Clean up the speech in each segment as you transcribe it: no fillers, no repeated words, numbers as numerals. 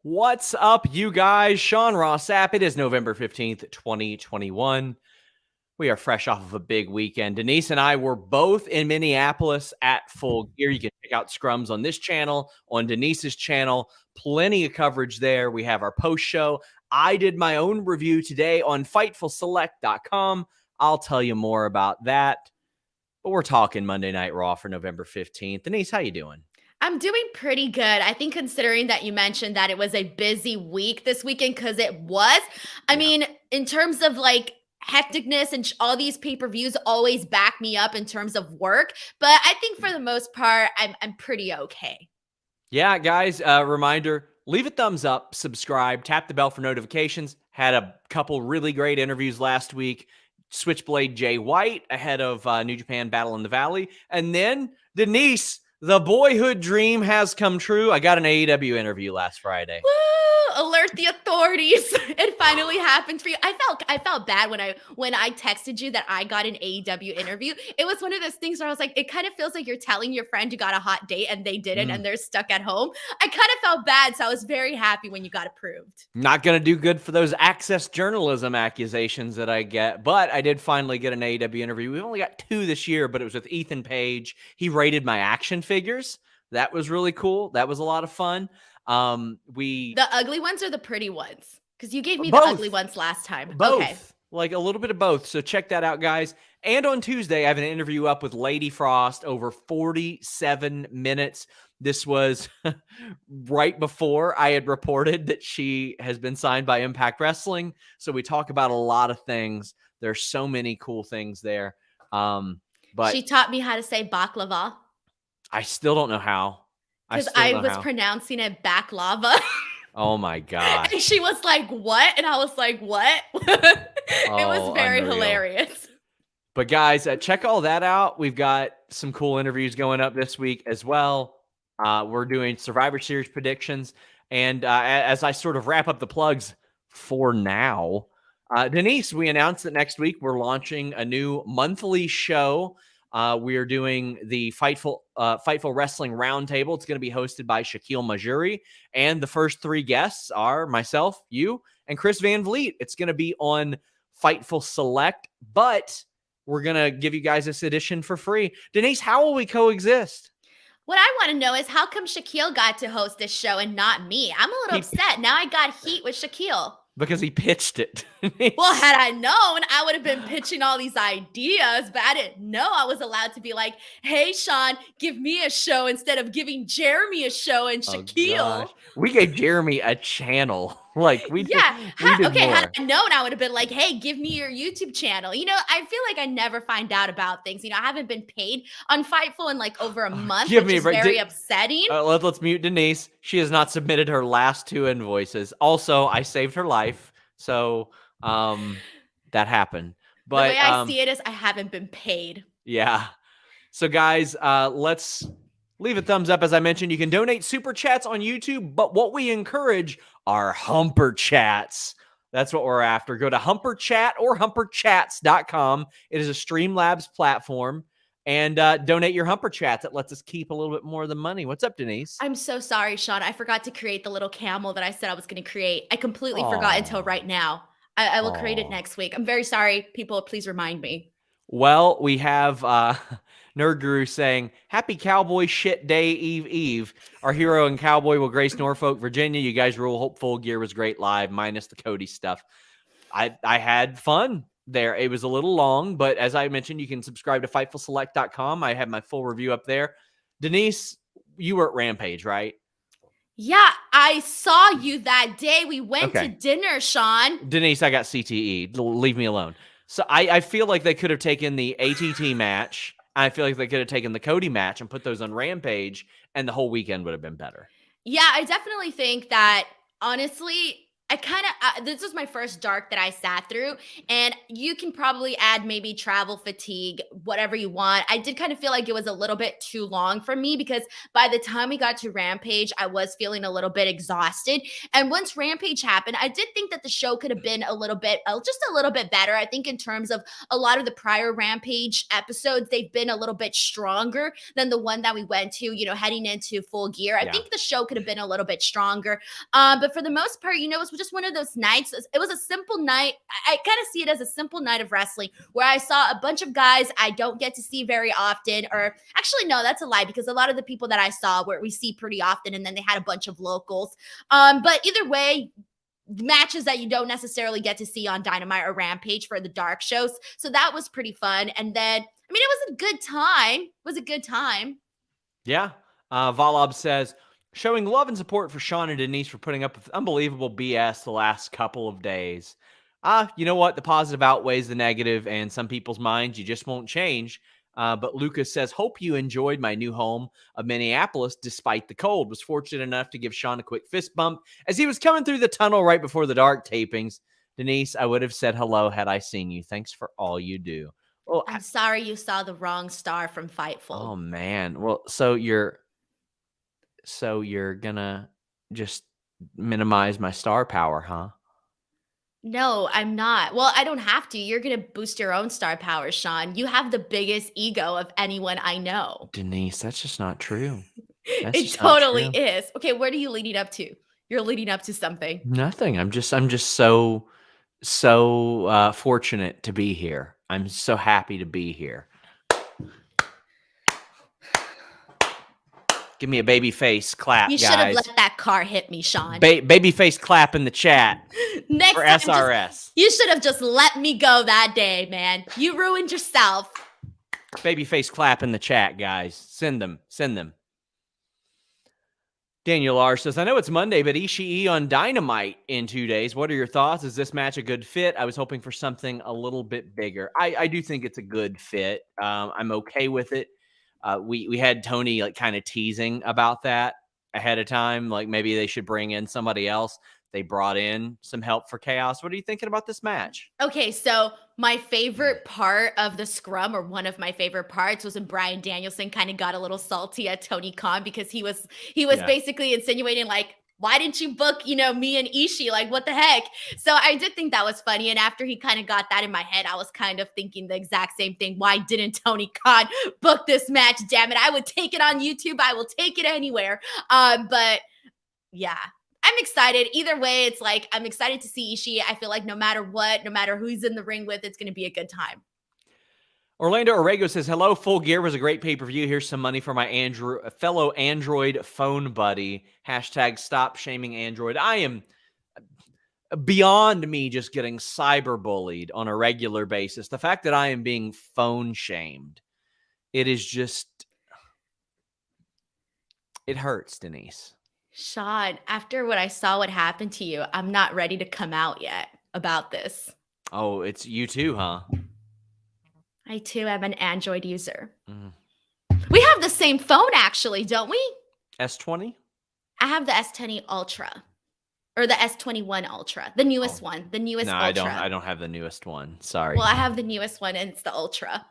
What's up, you guys? Sean Ross Sapp. It is November 15th, 2021. We are fresh off of a big weekend. Denise and I were both in Minneapolis at Full Gear. You can check out Scrums on this channel, on Denise's channel. Plenty of coverage there. We have our post show. I did my own review today on FightfulSelect.com. I'll tell you more about that. But we're talking Monday Night Raw for November 15th. Denise, how you doing? I'm doing pretty good. I think considering that you mentioned that it was a busy week this weekend, because it was. I mean, in terms of like hecticness and all these pay-per-views always back me up in terms of work. But I think for the most part, I'm pretty okay. Yeah, guys, reminder, leave a thumbs up, subscribe, tap the bell for notifications. Had a couple really great interviews last week. Switchblade Jay White ahead of New Japan Battle in the Valley. And then Denise, the boyhood dream has come true. I got an AEW interview last Friday. Woo! Alert the authorities. It finally happened for you. I felt bad when I texted you that I got an AEW interview. It was one of those things where I was like, it kind of feels like you're telling your friend you got a hot date and they didn't and they're stuck at home. I kind of felt bad, so I was very happy when you got approved. Not going to do good for those access journalism accusations that I get, but I did finally get an AEW interview. We've only got 2 this year, but it was with Ethan Page. He rated my action figures. That was really cool. That was a lot of fun. The ugly ones or the pretty ones? Because you gave me both. the ugly ones last time. Both. Okay. Like a little bit of both. So check that out, guys. And on Tuesday, I have an interview up with Lady Frost, over 47 minutes. This was right before I had reported that she has been signed by Impact Wrestling. So we talk about a lot of things. There's so many cool things there. But she taught me how to say baklava. I still don't know how. Because I was pronouncing it baklava. Oh my God. And she was like, what? And I was like, what? It was very hilarious. But guys, check all that out. We've got some cool interviews going up this week as well. We're doing Survivor Series predictions. And as I sort of wrap up the plugs for now, Denise, we announced that next week we're launching a new monthly show. We are doing the Fightful Wrestling Roundtable. It's going to be hosted by Shaquille Majuri. And the first 3 guests are myself, you, and Chris Van Vliet. It's going to be on Fightful Select, but we're going to give you guys this edition for free. Denise, how will we coexist? What I want to know is how come Shaquille got to host this show and not me? I'm a little upset. Now I got heat with Shaquille. Because he pitched it. Well, had I known, I would have been pitching all these ideas, but I didn't know I was allowed to be like, hey, Sean, give me a show instead of giving Jeremy a show and Shaquille. We gave Jeremy a channel. Like we did. Okay, had I known, I would have been like, hey, give me your YouTube channel. You know, I feel like I never find out about things. You know, I haven't been paid on Fightful in like over a month, which is very upsetting. Let's mute Denise. She has not submitted her last 2 invoices. Also, I saved her life. So that happened. But the way I see it is I haven't been paid. Yeah. So guys, let's leave a thumbs up. As I mentioned, you can donate super chats on YouTube, but what we encourage are humper chats. That's what we're after. Go to Humper Chat or humperchats.com. It is a Streamlabs platform. And donate your Humper Chats. That lets us keep a little bit more of the money. What's up, Denise? I'm so sorry, Sean. I forgot to create the little camel that I said I was going to create. I completely forgot until right now. I will create it next week. I'm very sorry. People, please remind me. Well, we have Nerd Guru saying, happy Cowboy Shit Day Eve. Our hero and cowboy will grace Norfolk, Virginia. You guys rule. Hope Full Gear was great live, minus the Cody stuff. I had fun there. It was a little long, but as I mentioned, you can subscribe to FightfulSelect.com. I have my full review up there. Denise, you were at Rampage, right? Yeah, I saw you that day. We went to dinner, Sean. Denise, I got CTE. Leave me alone. So I feel like they could have taken the ATT match. I feel like they could have taken the Cody match and put those on Rampage, and the whole weekend would have been better. Yeah, I definitely think that, honestly, this was my first dark that I sat through, and you can probably add maybe travel fatigue, whatever you want. I did kind of feel like it was a little bit too long for me because by the time we got to Rampage, I was feeling a little bit exhausted. And once Rampage happened, I did think that the show could have been a little bit, just a little bit better. I think in terms of a lot of the prior Rampage episodes, they've been a little bit stronger than the one that we went to, heading into Full Gear. I think the show could have been a little bit stronger. But for the most part, it was just one of those nights. It was a simple night. I kind of see it as a simple night of wrestling where I saw a bunch of guys I don't get to see very often. Or actually, no, that's a lie because a lot of the people that I saw we see pretty often, and then they had a bunch of locals. But either way, matches that you don't necessarily get to see on Dynamite or Rampage for the dark shows. So that was pretty fun. And then, it was a good time. It was a good time. Yeah. Valab says, showing love and support for Sean and Denise for putting up with unbelievable BS the last couple of days. You know what? The positive outweighs the negative, and some people's minds you just won't change. But Lucas says, hope you enjoyed my new home of Minneapolis despite the cold. Was fortunate enough to give Sean a quick fist bump as he was coming through the tunnel right before the dark tapings. Denise, I would have said hello had I seen you. Thanks for all you do. Well, I'm sorry you saw the wrong star from Fightful. Oh, man. Well, so you're gonna just minimize my star power, huh? No, I'm not. Well, I don't have to. You're going to boost your own star power, Sean. You have the biggest ego of anyone I know. Denise, that's just not true. It totally is. Okay, what are you leading up to? You're leading up to something. Nothing. I'm just so fortunate to be here. I'm so happy to be here. Give me a baby face clap, you guys. You should have let that car hit me, Sean. Baby face clap in the chat. Next for time, SRS. You should have just let me go that day, man. You ruined yourself. Baby face clap in the chat, guys. Send them. Daniel R says, I know it's Monday, but Ishii on Dynamite in 2 days. What are your thoughts? Is this match a good fit? I was hoping for something a little bit bigger. I do think it's a good fit. I'm okay with it. We had Tony kind of teasing about that ahead of time. Like maybe they should bring in somebody else. They brought in some help for Chaos. What are you thinking about this match? Okay, so my favorite part of the scrum, or one of my favorite parts, was when Bryan Danielson kind of got a little salty at Tony Khan because he was basically insinuating why didn't you book, me and Ishii? What the heck? So I did think that was funny. And after he kind of got that in my head, I was kind of thinking the exact same thing. Why didn't Tony Khan book this match? Damn it. I would take it on YouTube. I will take it anywhere. But yeah. I'm excited. Either way, it's I'm excited to see Ishii. I feel like no matter what, no matter who he's in the ring with, it's going to be a good time. Orlando Orrego says, hello, Full Gear was a great pay-per-view. Here's some money for my fellow Android phone buddy. # stop shaming Android. I am beyond me just getting cyberbullied on a regular basis. The fact that I am being phone shamed, it hurts, Denise. Sean, after what I saw what happened to you, I'm not ready to come out yet about this. Oh, it's you too, huh? I too am an Android user. Mm. We have the same phone, actually, don't we? S20? I have the S20 Ultra. Or the S21 Ultra. The newest one. The newest Ultra. No, I don't have the newest one. Sorry. Well, I have the newest one, and it's the Ultra.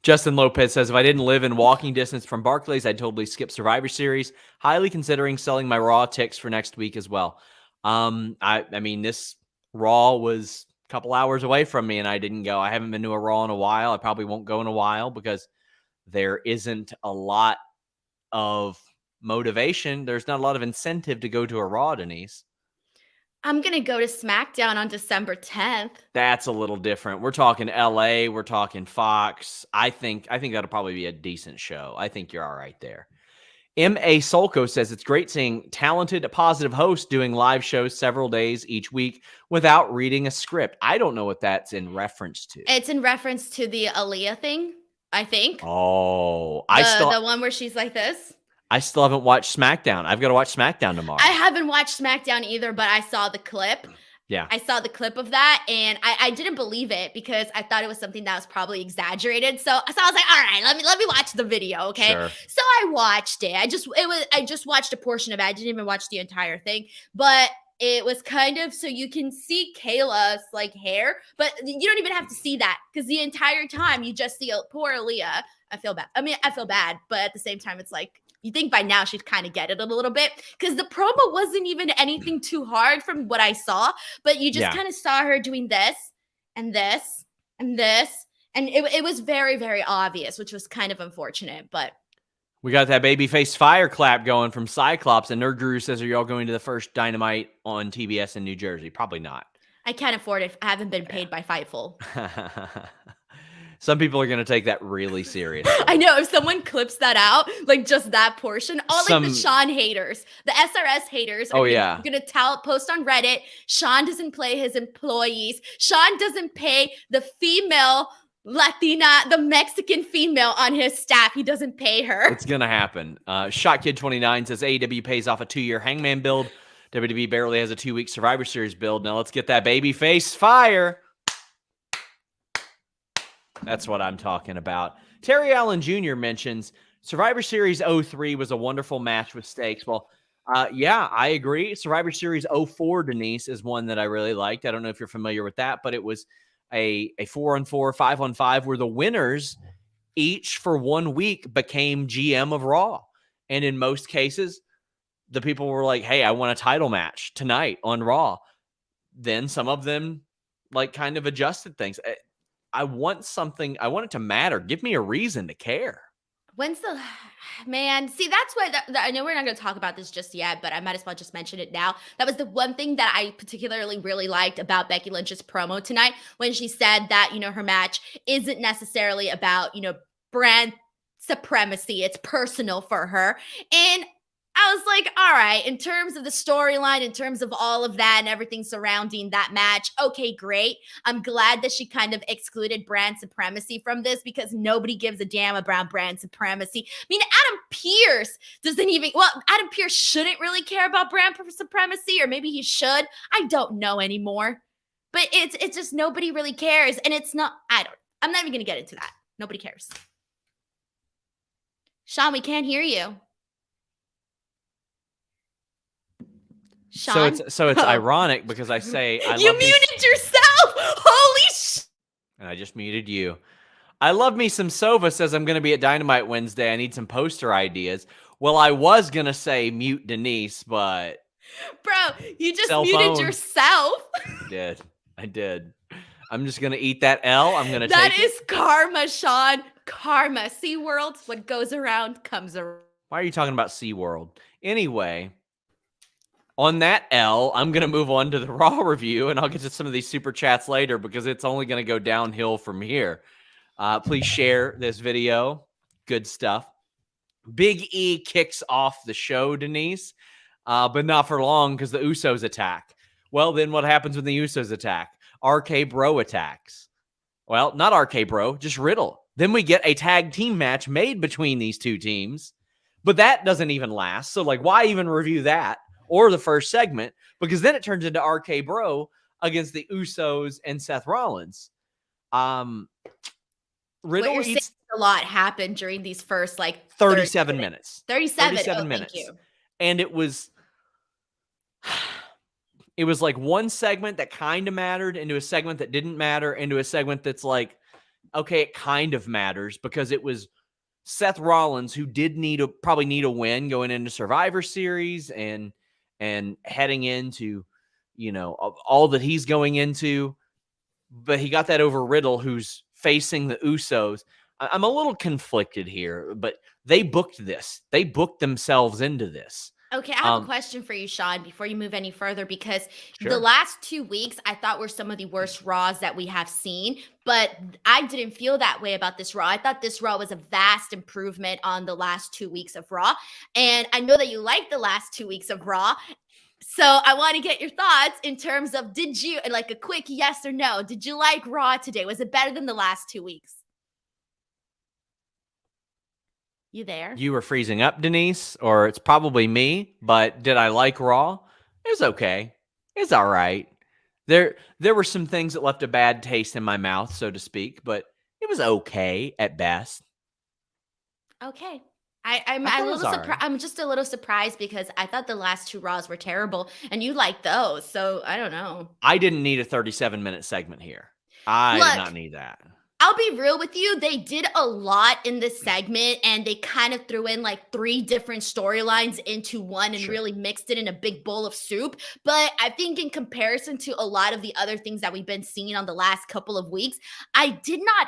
Justin Lopez says, if I didn't live in walking distance from Barclays, I'd totally skip Survivor Series. Highly considering selling my Raw ticks for next week as well. I mean, this Raw was a couple hours away from me, and I didn't go. I haven't been to a Raw in a while. I probably won't go in a while because there isn't a lot of motivation. There's not a lot of incentive to go to a Raw, Denise. I'm going to go to SmackDown on December 10th. That's a little different. We're talking LA. We're talking Fox. I think that'll probably be a decent show. I think you're all right there. M.A. Solko says, it's great seeing talented, positive hosts doing live shows several days each week without reading a script. I don't know what that's in reference to. It's in reference to the Aaliyah thing, I think. Oh. The one where she's like this. I still haven't watched SmackDown. I've got to watch SmackDown tomorrow. I haven't watched SmackDown either, but I saw the clip. Yeah. I saw the clip of that and I didn't believe it because I thought it was something that was probably exaggerated. So I was like, all right, let me watch the video, okay? Sure. So I watched it. I just watched a portion of it. I didn't even watch the entire thing, but it was kind of so you can see Kayla's like hair, but you don't even have to see that because the entire time you just see poor Aaliyah. I feel bad. I mean, I feel bad, but at the same time, it's like you think by now she'd kind of get it a little bit because the promo wasn't even anything too hard from what I saw, but you just kind of saw her doing this and this and this. And it was very, very obvious, which was kind of unfortunate, but. We got that babyface fire clap going from Cyclops, and Nerd Guru says, are y'all going to the first Dynamite on TBS in New Jersey? Probably not. I can't afford it. I haven't been paid by Fightful. Some people are going to take that really serious. I know. If someone clips that out, like just that portion, all like the Sean haters, the SRS haters are going to post on Reddit, Sean doesn't play his employees. Sean doesn't pay the female Latina, the Mexican female on his staff. He doesn't pay her. It's going to happen. ShotKid29 says AEW pays off a 2-year Hangman build. WWE barely has a 2-week Survivor Series build. Now let's get that babyface fire. That's what I'm talking about. Terry Allen Jr. mentions Survivor Series 03 was a wonderful match with stakes. Well, yeah, I agree. Survivor Series 04, Denise, is one that I really liked. I don't know if you're familiar with that, but it was a 4-on-4, 5-on-5 where the winners each for 1 week became GM of Raw. And in most cases, the people were like, hey, I want a title match tonight on Raw. Then some of them like kind of adjusted things. I want something. I want it to matter. Give me a reason to care. When's the man? See, that's why I know we're not going to talk about this just yet, but I might as well just mention it now. That was the one thing that I particularly really liked about Becky Lynch's promo tonight when she said that, you know, her match isn't necessarily about, you know, brand supremacy. It's personal for her. And I was like, all right, in terms of the storyline, in terms of all of that and everything surrounding that match, okay, great. I'm glad that she kind of excluded brand supremacy from this because nobody gives a damn about brand supremacy. I mean, Adam Pearce doesn't even, well, Adam Pearce shouldn't really care about brand supremacy, or maybe he should. I don't know anymore. But it's just nobody really cares. And it's not, I'm not even going to get into that. Nobody cares. Sean, we can't hear you. Sean? So it's ironic because I say I you love muted yourself. Holy sh! And I just muted you. I love me some Sova says I'm going to be at Dynamite Wednesday. I need some poster ideas. Well, I was going to say mute Denise, but bro, you just muted yourself. I did. I'm just going to eat that L. I'm going to take That is karma, Sean. Karma. SeaWorld, what goes around comes around. Why are you talking about SeaWorld? Anyway, on that L, I'm going to move on to the Raw review, and I'll get to some of these super chats later because it's only going to go downhill from here. Please share this video. Good stuff. Big E kicks off the show, Denise, but not for long because the Usos attack. Well, then what happens when the Usos attack? RK Bro attacks. Well, not RK Bro, just Riddle. Then we get a tag team match made between these two teams, but that doesn't even last. So, like, why even review that? Or the first segment, because then it turns into RK Bro against the Usos and Seth Rollins. Riddle eats a lot happened during these first like 37 minutes. 37 minutes. Thank you. And it was like one segment that kind of mattered into a segment that didn't matter into a segment that's like, okay, it kind of matters because it was Seth Rollins who did probably need a win going into Survivor Series and heading into, you know, all that he's going into. But he got that over Riddle, who's facing the Usos. I'm a little conflicted here, but they booked this. They booked themselves into this. Okay, I have a question for you, Sean, before you move any further, because the last 2 weeks I thought were some of the worst Raws that we have seen, but I didn't feel that way about this Raw. I thought this Raw was a vast improvement on the last 2 weeks of Raw, and I know that you liked the last 2 weeks of Raw, so I want to get your thoughts in terms of did you, like a quick yes or no, did you like Raw today? Was it better than the last 2 weeks? You there? You were freezing up, Denise, or it's probably me, but did I like Raw? It was okay. It's all right. There were some things that left a bad taste in my mouth, so to speak, but it was okay at best. Okay. I'm I a thought it was little all surprised. right. I'm just a little surprised because I thought the last two Raws were terrible, and you like those. So I don't know. I didn't need a 37-minute segment here. I did Look, not need that. I'll be real with you. They did a lot in this segment and they kind of threw in like three different storylines into one and Sure. really mixed it in a big bowl of soup. But I think, in comparison to a lot of the other things that we've been seeing on the last couple of weeks, I did not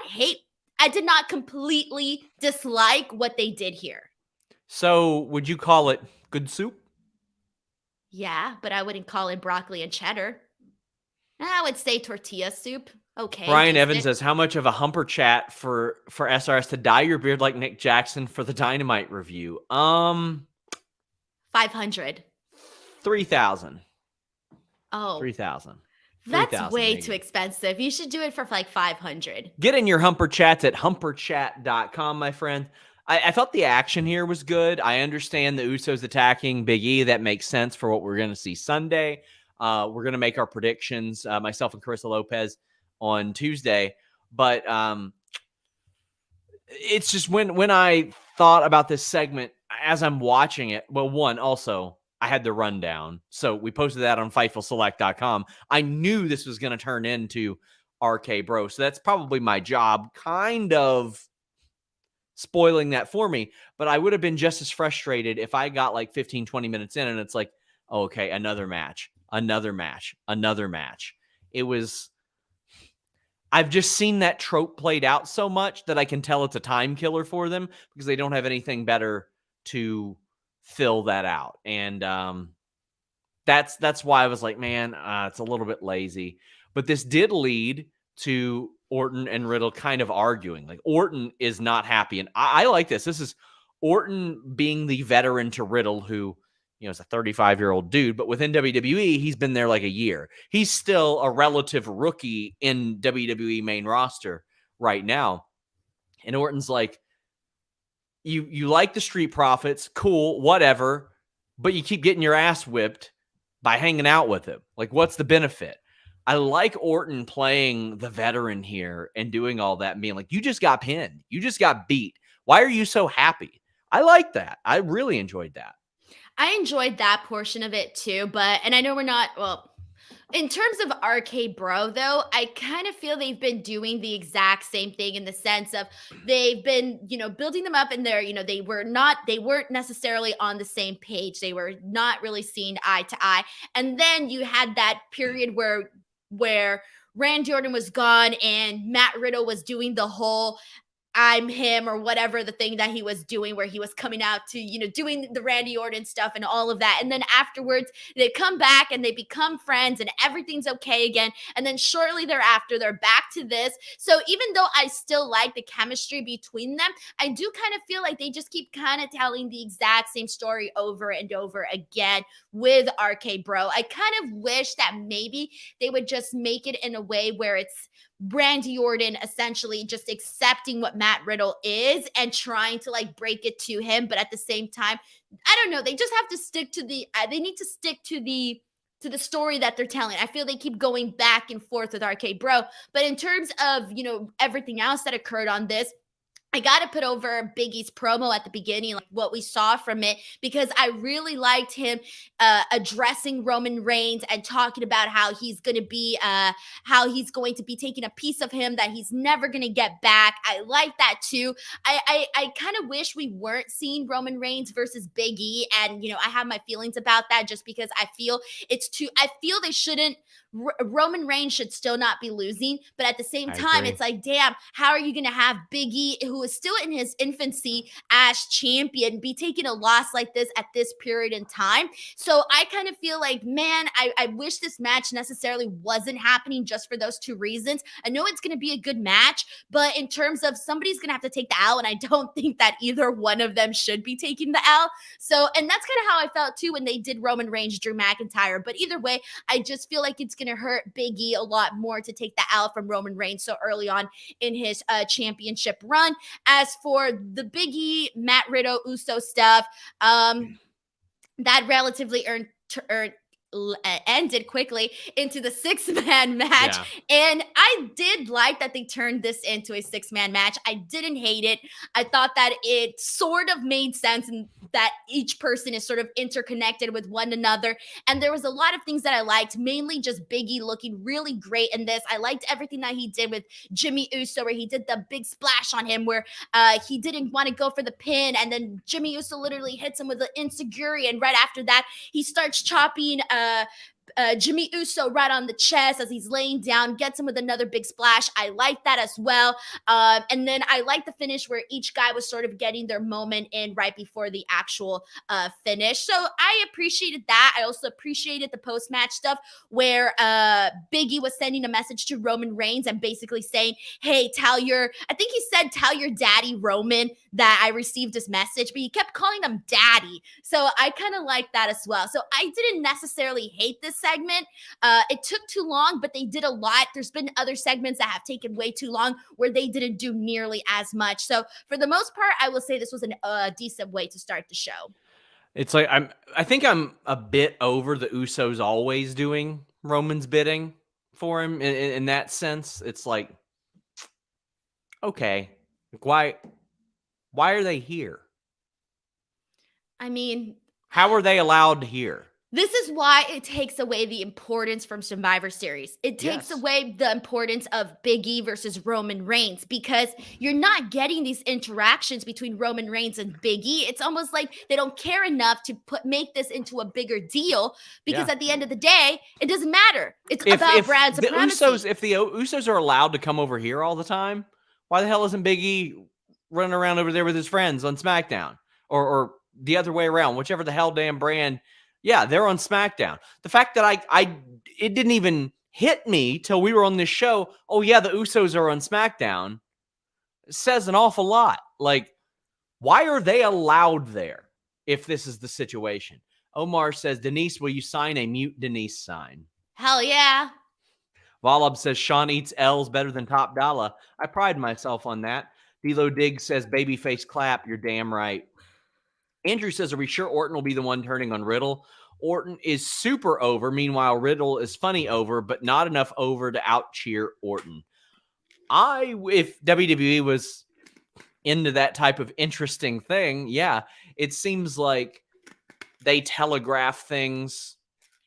completely dislike what they did here. So, would you call it good soup? Yeah, but I wouldn't call it broccoli and cheddar. I would say tortilla soup. Okay, Brian Evans decent. says, "How much of a humper chat for SRS to dye your beard like Nick Jackson for the Dynamite review?" 500. 3,000. Oh, 3,000. that's 3,000. way too expensive. You should do it for like 500. Get in your humper chats at humperchat.com, my friend. I thought the action here was good. I understand the Usos attacking Big E. That makes sense for what we're going to see Sunday. We're going to make our predictions, myself and Carissa Lopez, on Tuesday. But it's just when I thought about this segment as I'm watching it, well, one, also, I had the rundown. So we posted that on FightfulSelect.com. I knew this was going to turn into RK Bro. So that's probably my job, kind of spoiling that for me. But I would have been just as frustrated if I got like 15, 20 minutes in and it's like, oh, okay, another match, another match, another match. It was, I've just seen that trope played out so much that I can tell it's a time killer for them because they don't have anything better to fill that out. And that's why I was like, man, it's a little bit lazy. But this did lead to Orton and Riddle kind of arguing. Like Orton is not happy. And I like this. This is Orton being the veteran to Riddle, who, you know, is a 35-year-old dude, but within WWE, he's been there like a year. He's still a relative rookie in WWE main roster right now. And Orton's like, you like the Street Profits, cool, whatever, but you keep getting your ass whipped by hanging out with him. Like, what's the benefit? I like Orton playing the veteran here and doing all that and being like, you just got pinned. You just got beat. Why are you so happy? I like that. I really enjoyed that. I enjoyed that portion of it too, and I know we're not, well, in terms of RK Bro, though, I kind of feel they've been doing the exact same thing in the sense of they've been, building them up and they weren't necessarily on the same page. They were not really seeing eye to eye. And then you had that period where Randy Orton was gone and Matt Riddle was doing the whole I'm him or whatever the thing that he was doing where he was coming out to, doing the Randy Orton stuff and all of that. And then afterwards they come back and they become friends and everything's okay again. And then shortly thereafter, they're back to this. So even though I still like the chemistry between them, I do kind of feel like they just keep kind of telling the exact same story over and over again with RK Bro. I kind of wish that maybe they would just make it in a way where it's Randy Orton essentially just accepting what Matt Riddle is and trying to like break it to him. But at the same time, I don't know. They just have to stick to they need to stick to the story that they're telling. I feel they keep going back and forth with RK Bro. But in terms of, everything else that occurred on this, I got to put over Big E's promo at the beginning, like what we saw from it, because I really liked him addressing Roman Reigns and talking about how he's going to be taking a piece of him that he's never going to get back. I like that too. I kind of wish we weren't seeing Roman Reigns versus Big E, and I have my feelings about that just because I feel they shouldn't. Roman Reigns should still not be losing, but at the same time, it's like, damn, how are you going to have Big E, who is still in his infancy as champion, be taking a loss like this at this period in time? So I kind of feel like, man, I wish this match necessarily wasn't happening just for those two reasons. I know it's going to be a good match, but in terms of somebody's going to have to take the L, and I don't think that either one of them should be taking the L. So, and that's kind of how I felt too when they did Roman Reigns, Drew McIntyre. But either way, I just feel like it's going to hurt Big E a lot more to take the L from Roman Reigns so early on in his championship run. As for the Big E, Matt Riddle, Uso stuff, that relatively ended quickly into the 6-man match. Yeah. And I did like that they turned this into a 6-man match. I didn't hate it. I thought that it sort of made sense and that each person is sort of interconnected with one another. And there was a lot of things that I liked, mainly just Biggie looking really great in this. I liked everything that he did with Jimmy Uso, where he did the big splash on him, where he didn't want to go for the pin. And then Jimmy Uso literally hits him with the insecurity. And right after that, he starts chopping Jimmy Uso right on the chest as he's laying down, gets him with another big splash. I like that as well. And then I like the finish where each guy was sort of getting their moment in right before the actual finish. So I appreciated that. I also appreciated the post-match stuff where Biggie was sending a message to Roman Reigns and basically saying, hey, tell your daddy Roman that I received this message, but he kept calling him daddy. So I kind of like that as well. So I didn't necessarily hate this segment. It took too long, but they did a lot. There's been other segments that have taken way too long where they didn't do nearly as much. So for the most part, I will say this was a decent way to start the show. It's like I think I'm a bit over the Usos always doing Roman's bidding for him in that sense. It's like, okay, why are they here? I mean, how are they allowed here? This is why it takes away the importance from Survivor Series. It takes away the importance of Big E versus Roman Reigns because you're not getting these interactions between Roman Reigns and Big E. It's almost like they don't care enough to make this into a bigger deal because at the end of the day, it doesn't matter. It's about brand supremacy. If the Usos are allowed to come over here all the time, why the hell isn't Big E running around over there with his friends on SmackDown or the other way around, whichever the hell damn brand? Yeah, they're on SmackDown. The fact that it didn't even hit me till we were on this show. Oh yeah, the Usos are on SmackDown. Says an awful lot. Like, why are they allowed there if this is the situation? Omar says, Denise, will you sign a mute Denise sign? Hell yeah. Valab says, Sean eats L's better than Top Dollar. I pride myself on that. D'Lo Diggs says, babyface clap. You're damn right. Andrew says, are we sure Orton will be the one turning on Riddle? Orton is super over. Meanwhile, Riddle is funny over, but not enough over to out-cheer Orton. If WWE was into that type of interesting thing, yeah, it seems like they telegraph things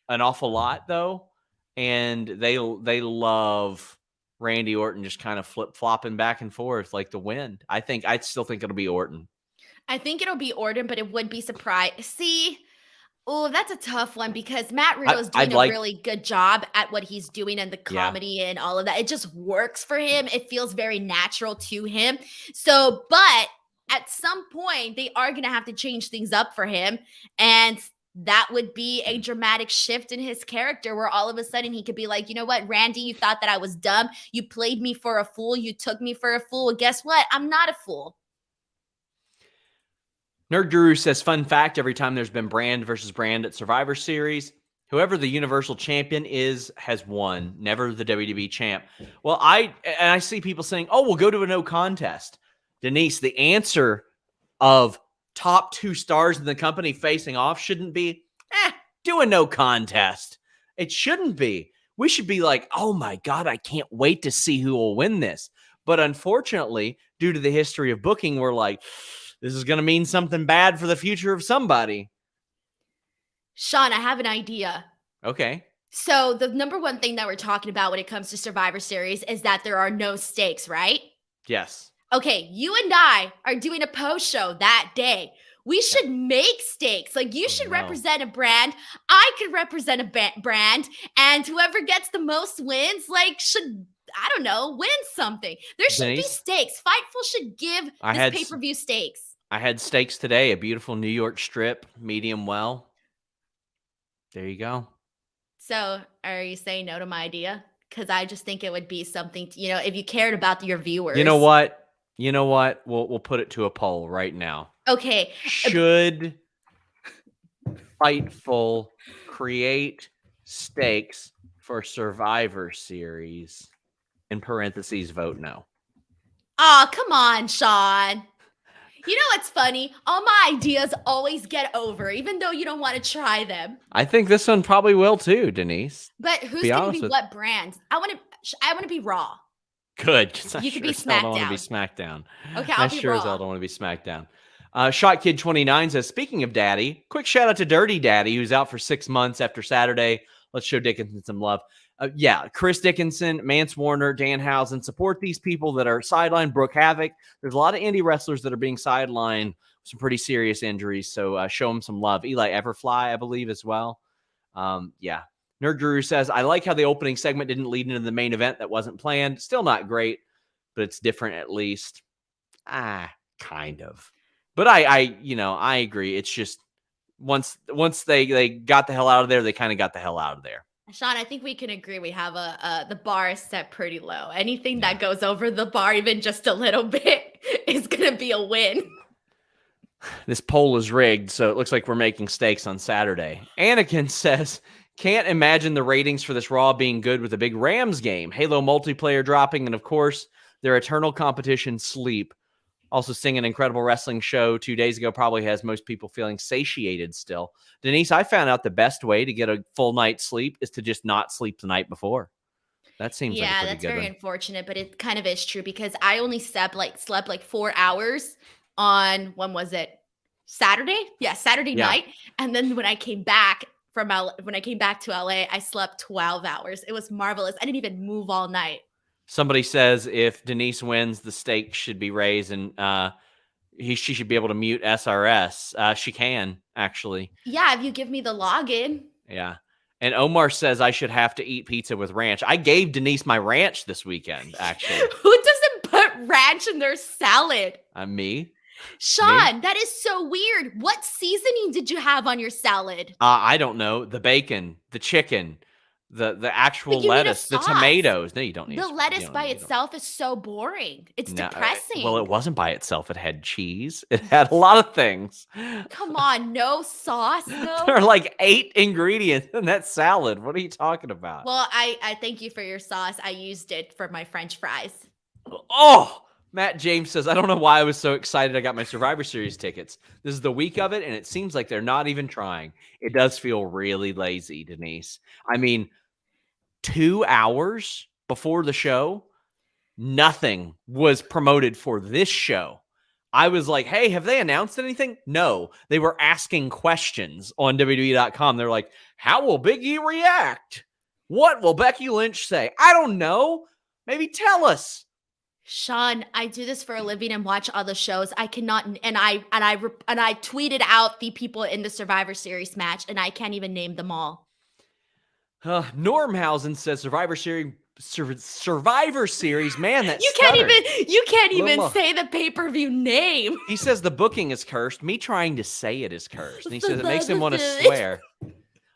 an awful lot, though, and they love Randy Orton just kind of flip-flopping back and forth like the wind. I still think it'll be Orton. I think it'll be Orton, but it would be surprise. See, that's a tough one because Matt Riddle is doing a really good job at what he's doing and the comedy and all of that. It just works for him. It feels very natural to him. So, but at some point, they are going to have to change things up for him. And that would be a dramatic shift in his character where all of a sudden he could be like, you know what, Randy, you thought that I was dumb. You played me for a fool. You took me for a fool. Well, guess what? I'm not a fool. Nerd Guru says, fun fact, every time there's been brand versus brand at Survivor Series, whoever the Universal Champion is has won, never the WWE Champ. Well, I see people saying, oh, we'll go to a no contest. Denise, the answer of top 2 stars in the company facing off shouldn't be, do a no contest. It shouldn't be. We should be like, oh my God, I can't wait to see who will win this. But unfortunately, due to the history of booking, we're like, this is going to mean something bad for the future of somebody. Sean, I have an idea. Okay. So the number one thing that we're talking about when it comes to Survivor Series is that there are no stakes, right? Yes. Okay, you and I are doing a post show that day. We should make stakes. Like, you should represent a brand. I could represent a brand. And whoever gets the most wins, should, I don't know, win something. There should be stakes. Fightful should give this pay-per-view stakes. I had steaks today, a beautiful New York strip, medium well. There you go. So are you saying no to my idea? Because I just think it would be something, if you cared about your viewers. You know what? We'll put it to a poll right now. Okay. Should Fightful create stakes for Survivor Series? In parentheses, vote no. Oh, come on, Sean. You know what's funny? All my ideas always get over, even though you don't want to try them. I think this one probably will too, Denise. But who's Be going to honest be with- what brand? I want to be Raw. Good. 'Cause I You could sure be as hell don't want to be SmackDown. SmackDown. Okay, I I'll be sure as Raw. hell don't want to be SmackDown. Shot Kid 29 says, speaking of Daddy, quick shout out to Dirty Daddy, who's out for 6 months after Saturday. Let's show Dickinson some love. Yeah, Chris Dickinson, Mance Warner, Danhausen, support these people that are sidelined. Brooke Havoc. There's a lot of indie wrestlers that are being sidelined with some pretty serious injuries, so show them some love. Eli Everfly, I believe, as well. Yeah. Nerd Guru says, I like how the opening segment didn't lead into the main event that wasn't planned. Still not great, but it's different at least. Kind of. But I agree. It's just once they got the hell out of there, they kind of got the hell out of there. Sean, I think we can agree we have the bar is set pretty low. Anything that goes over the bar, even just a little bit, is going to be a win. This poll is rigged, so it looks like we're making stakes on Saturday. Anakin says, can't imagine the ratings for this Raw being good with a big Rams game, Halo multiplayer dropping, and of course, their eternal competition, Sleep. Also seeing an incredible wrestling show 2 days ago probably has most people feeling satiated still. Denise, I found out the best way to get a full night's sleep is to just not sleep the night before. That seems like a pretty that's good very one. unfortunate, but it kind of is true because I only slept like 4 hours on, when was it? Saturday? Yeah, Saturday night. And then when I came back to LA, I slept 12 hours. It was marvelous. I didn't even move all night. Somebody says if Denise wins, the stakes should be raised and she should be able to mute SRS. She can, actually. Yeah, if you give me the login. Yeah. And Omar says I should have to eat pizza with ranch. I gave Denise my ranch this weekend, actually. Who doesn't put ranch in their salad? Me. Sean, that is so weird. What seasoning did you have on your salad? I don't know. The bacon, the chicken, the actual lettuce, the tomatoes. No, you don't need the lettuce by itself is so boring. It's depressing. Well, it wasn't by itself. It had cheese. It had a lot of things. Come on, no sauce, though. There are like 8 ingredients in that salad. What are you talking about? Well, I thank you for your sauce. I used it for my French fries. Oh, Matt James says, I don't know why I was so excited I got my Survivor Series tickets. This is the week of it, and it seems like they're not even trying. It does feel really lazy, Denise. I mean, 2 hours before the show, nothing was promoted for this show. I was like, hey, have they announced anything? No. They were asking questions on WWE.com. They're like, how will Big E react? What will Becky Lynch say? I don't know. Maybe tell us. Sean, I do this for a living and watch other shows. I cannot, and I tweeted out the people in the Survivor Series match, and I can't even name them all. Normhausen says Survivor Series. Man, that's you can't even say the pay-per-view name. He says the booking is cursed. Me trying to say it is cursed. And he says it makes him want to swear.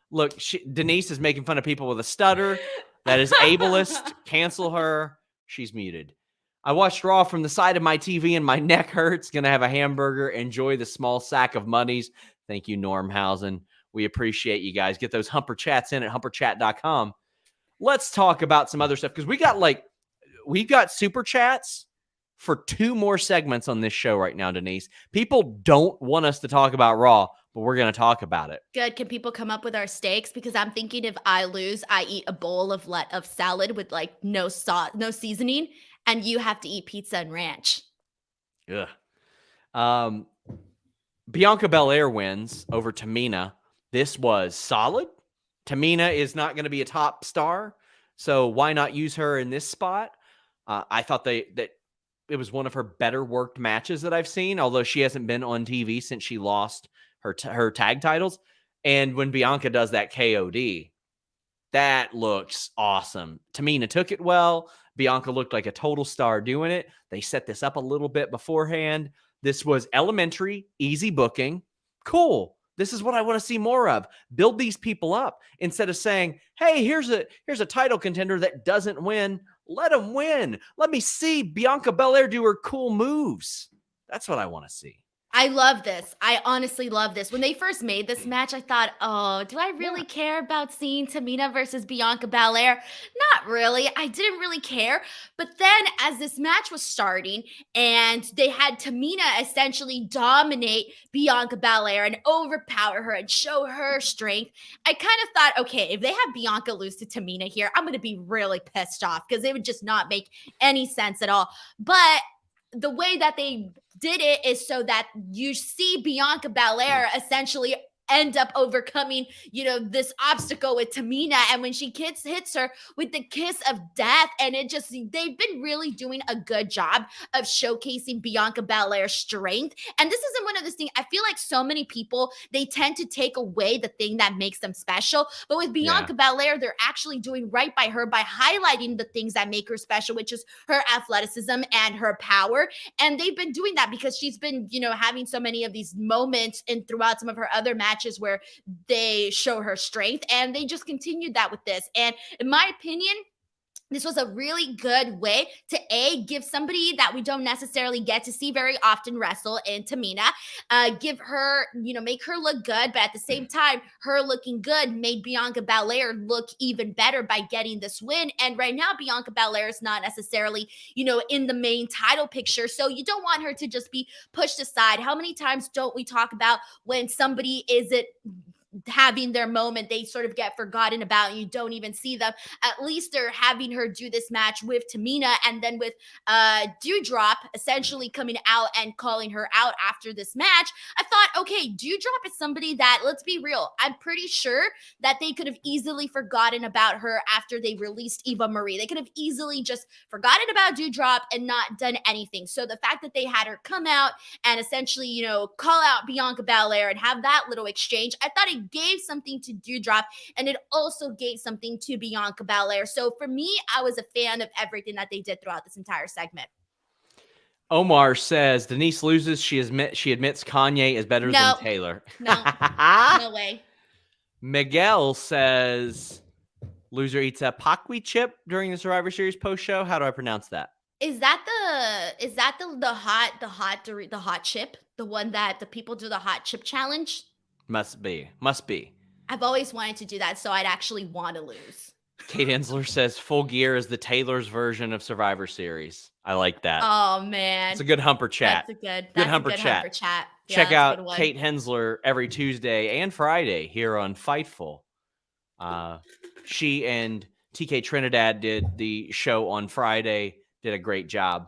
Look, Denise is making fun of people with a stutter. That is ableist. Cancel her. She's muted. I watched Raw from the side of my TV and my neck hurts. Gonna have a hamburger. Enjoy the small sack of monies. Thank you, Normhausen. We appreciate you guys. Get those Humper Chats in at humperchat.com. Let's talk about some other stuff because we've got super chats for 2 more segments on this show right now, Denise. People don't want us to talk about Raw, but we're going to talk about it. Good. Can people come up with our stakes? Because I'm thinking if I lose, I eat a bowl of salad with like no sauce, no seasoning, and you have to eat pizza and ranch. Ugh. Bianca Bel-Air wins over Tamina. This was solid. Tamina is not going to be a top star, so why not use her in this spot? I thought that it was one of her better worked matches that I've seen, although she hasn't been on TV since she lost her tag titles. And when Bianca does that KOD, that looks awesome. Tamina took it well. Bianca looked like a total star doing it. They set this up a little bit beforehand. This was elementary, easy booking. Cool. This is what I want to see more of. Build these people up instead of saying, hey, here's a title contender that doesn't win. Let them win. Let me see Bianca Belair do her cool moves. That's what I want to see. I love this. I honestly love this. When they first made this match, I thought, oh, do I really care about seeing Tamina versus Bianca Belair? Not really. I didn't really care. But then as this match was starting and they had Tamina essentially dominate Bianca Belair and overpower her and show her strength, I kind of thought, okay, if they have Bianca lose to Tamina here, I'm going to be really pissed off because it would just not make any sense at all. But the way that they did it is so that you see Bianca Belair essentially end up overcoming, this obstacle with Tamina. And when she hits her with the kiss of death, and they've been really doing a good job of showcasing Bianca Belair's strength. And this isn't one of those things, I feel like so many people, they tend to take away the thing that makes them special. But with Bianca Belair, they're actually doing right by her by highlighting the things that make her special, which is her athleticism and her power. And they've been doing that because she's been, having so many of these moments and throughout some of her other matches where they show her strength, and they just continued that with this. And in my opinion, this was a really good way to give somebody that we don't necessarily get to see very often wrestle in Tamina, give her, make her look good, but at the same time, her looking good made Bianca Belair look even better by getting this win. And right now, Bianca Belair is not necessarily, in the main title picture, so you don't want her to just be pushed aside. How many times don't we talk about when somebody isn't having their moment, they sort of get forgotten about and you don't even see them? At least they're having her do this match with Tamina, and then with Dewdrop essentially coming out and calling her out after this match. I thought, okay, Dewdrop is somebody that, let's be real, I'm pretty sure that they could have easily forgotten about her after they released Eva Marie. They could have easily just forgotten about Dewdrop and not done anything. So the fact that they had her come out and essentially, call out Bianca Belair and have that little exchange, I thought it gave something to Dewdrop, and it also gave something to Bianca Belair. So for me, I was a fan of everything that they did throughout this entire segment. Omar says Denise loses. She admits Kanye is better than Taylor. No way. Miguel says loser eats a Paqui chip during the Survivor Series post show. How do I pronounce that? Is that the hot chip? The one that the people do the hot chip challenge? Must be. I've always wanted to do that, so I'd actually want to lose. Kate Hensler says Full Gear is the Taylor's version of Survivor Series. I like that. Oh, man. It's a good humper chat. That's a good humper chat. Yeah, check out Kate Hensler every Tuesday and Friday here on Fightful. She and TK Trinidad did the show on Friday, did a great job.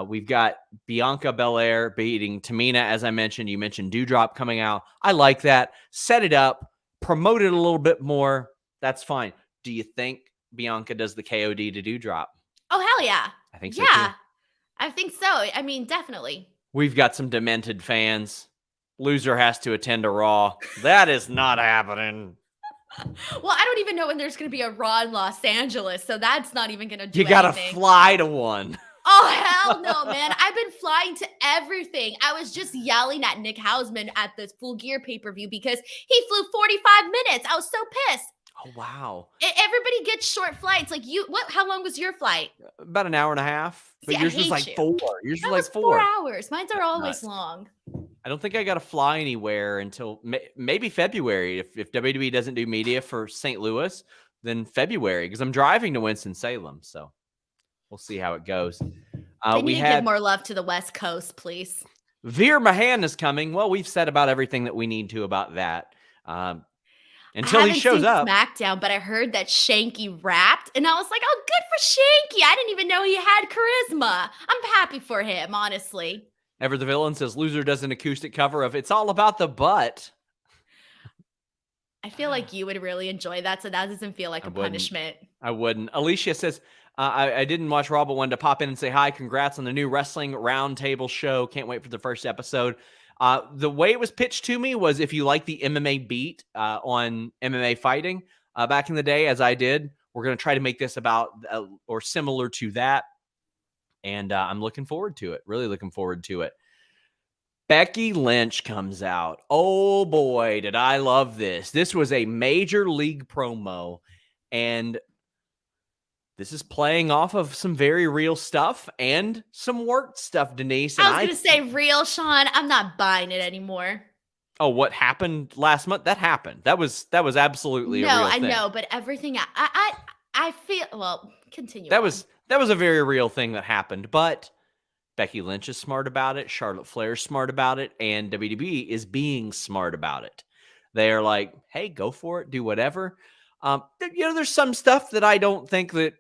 We've got Bianca Belair beating Tamina, as I mentioned. You mentioned Dewdrop coming out. I like that. Set it up. Promote it a little bit more. That's fine. Do you think Bianca does the KOD to Dewdrop? Oh, hell yeah. I think so, too. I think so. I mean, definitely. We've got some demented fans. Loser has to attend a Raw. That is not happening. Well, I don't even know when there's going to be a Raw in Los Angeles, so that's not even going to do anything. You got to fly to one. Oh, hell no, man. I've been flying to everything. I was just yelling at Nick Hausman at this Full Gear pay-per-view because he flew 45 minutes. I was so pissed. Oh, wow. Everybody gets short flights. Like how long was your flight? About an hour and a half. But See, yours was like 4. Yours was like 4. 4 hours. Mine's are always long. I don't think I got to fly anywhere until maybe February. If WWE doesn't do media for St. Louis, then February, because I'm driving to Winston-Salem. So we'll see how it goes. They need to give more love to the West Coast, please. Veer Mahan is coming. Well, we've said about everything that we need to about that. Until he shows up. SmackDown, but I heard that Shanky rapped, and I was like, oh, good for Shanky. I didn't even know he had charisma. I'm happy for him, honestly. Ever the Villain says Loser does an acoustic cover of It's All About the Butt. I feel like you would really enjoy that, so that doesn't feel like a punishment. I wouldn't. Alicia says, I didn't watch Raw, but wanted to pop in and say hi. Congrats on the new Wrestling Roundtable show. Can't wait for the first episode. The way it was pitched to me was if you like the MMA beat on MMA fighting back in the day, as I did, we're going to try to make this about or similar to that. And I'm looking forward to it. Really looking forward to it. Becky Lynch comes out. Oh, boy, did I love this. This was a major league promo. And this is playing off of some very real stuff and some worked stuff, Denise. And I was going to say real, Sean. I'm not buying it anymore. Oh, what happened last month? That happened. That was absolutely a No, real I thing. know, but everything I feel, well, continue. That was a very real thing that happened, but Becky Lynch is smart about it, Charlotte Flair's smart about it, and WWE is being smart about it. They're like, "Hey, go for it, do whatever." There's some stuff that I don't think that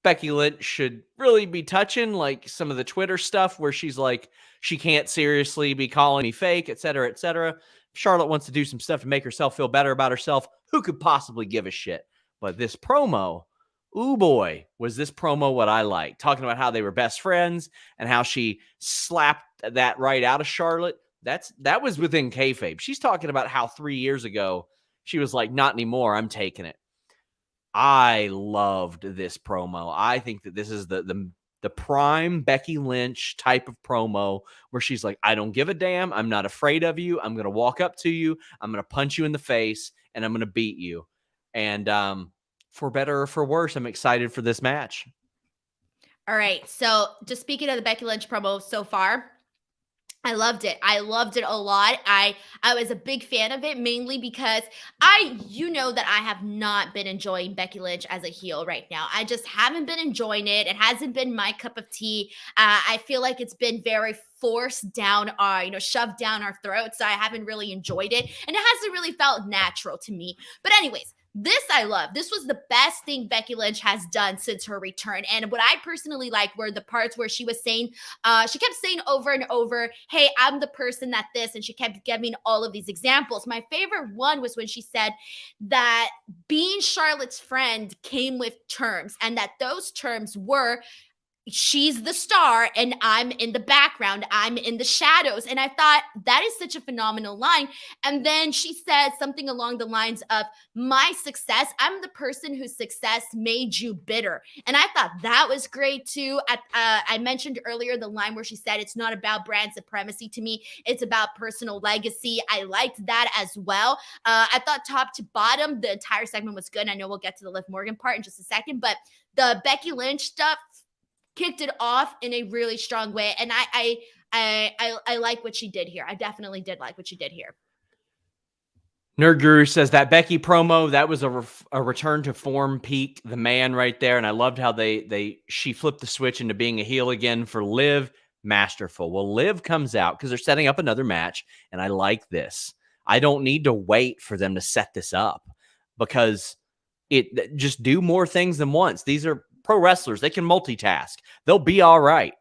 Becky Lynch should really be touching, like some of the Twitter stuff where she's like, she can't seriously be calling me fake, et cetera, et cetera. If Charlotte wants to do some stuff to make herself feel better about herself, who could possibly give a shit? But this promo, ooh boy, was this promo what I like. Talking about how they were best friends and how she slapped that right out of Charlotte. That was within kayfabe. She's talking about how 3 years ago she was like, not anymore, I'm taking it. I loved this promo. I think that this is the prime Becky Lynch type of promo where she's like, I don't give a damn. I'm not afraid of you. I'm going to walk up to you. I'm going to punch you in the face and I'm going to beat you. And for better or for worse, I'm excited for this match. All right. So just speaking of the Becky Lynch promo so far, I loved it. I loved it a lot. I was a big fan of it, mainly because you know that I have not been enjoying Becky Lynch as a heel right now. I just haven't been enjoying it. It hasn't been my cup of tea. I feel like it's been very forced down our, shoved down our throats. So I haven't really enjoyed it. And it hasn't really felt natural to me. But anyways, this I love. This was the best thing Becky Lynch has done since her return. And what I personally like were the parts where she was saying, she kept saying over and over, hey, I'm the person that this, and she kept giving all of these examples. My favorite one was when she said that being Charlotte's friend came with terms, and that those terms were, she's the star and I'm in the background, I'm in the shadows. And I thought that is such a phenomenal line. And then she said something along the lines of, my success, I'm the person whose success made you bitter. And I thought that was great too. I mentioned earlier the line where she said, it's not about brand supremacy to me, it's about personal legacy. I liked that as well. I thought top to bottom, the entire segment was good. I know we'll get to the Liv Morgan part in just a second, but the Becky Lynch stuff kicked it off in a really strong way. And I like what she did here. I definitely did like what she did here. Nerd Guru says that Becky promo, that was a return to form peak, the man right there. And I loved how she flipped the switch into being a heel again for Liv. Masterful. Well, Liv comes out because they're setting up another match. And I like this. I don't need to wait for them to set this up because it just do more things than once. These are pro wrestlers. They can multitask. They'll be all right.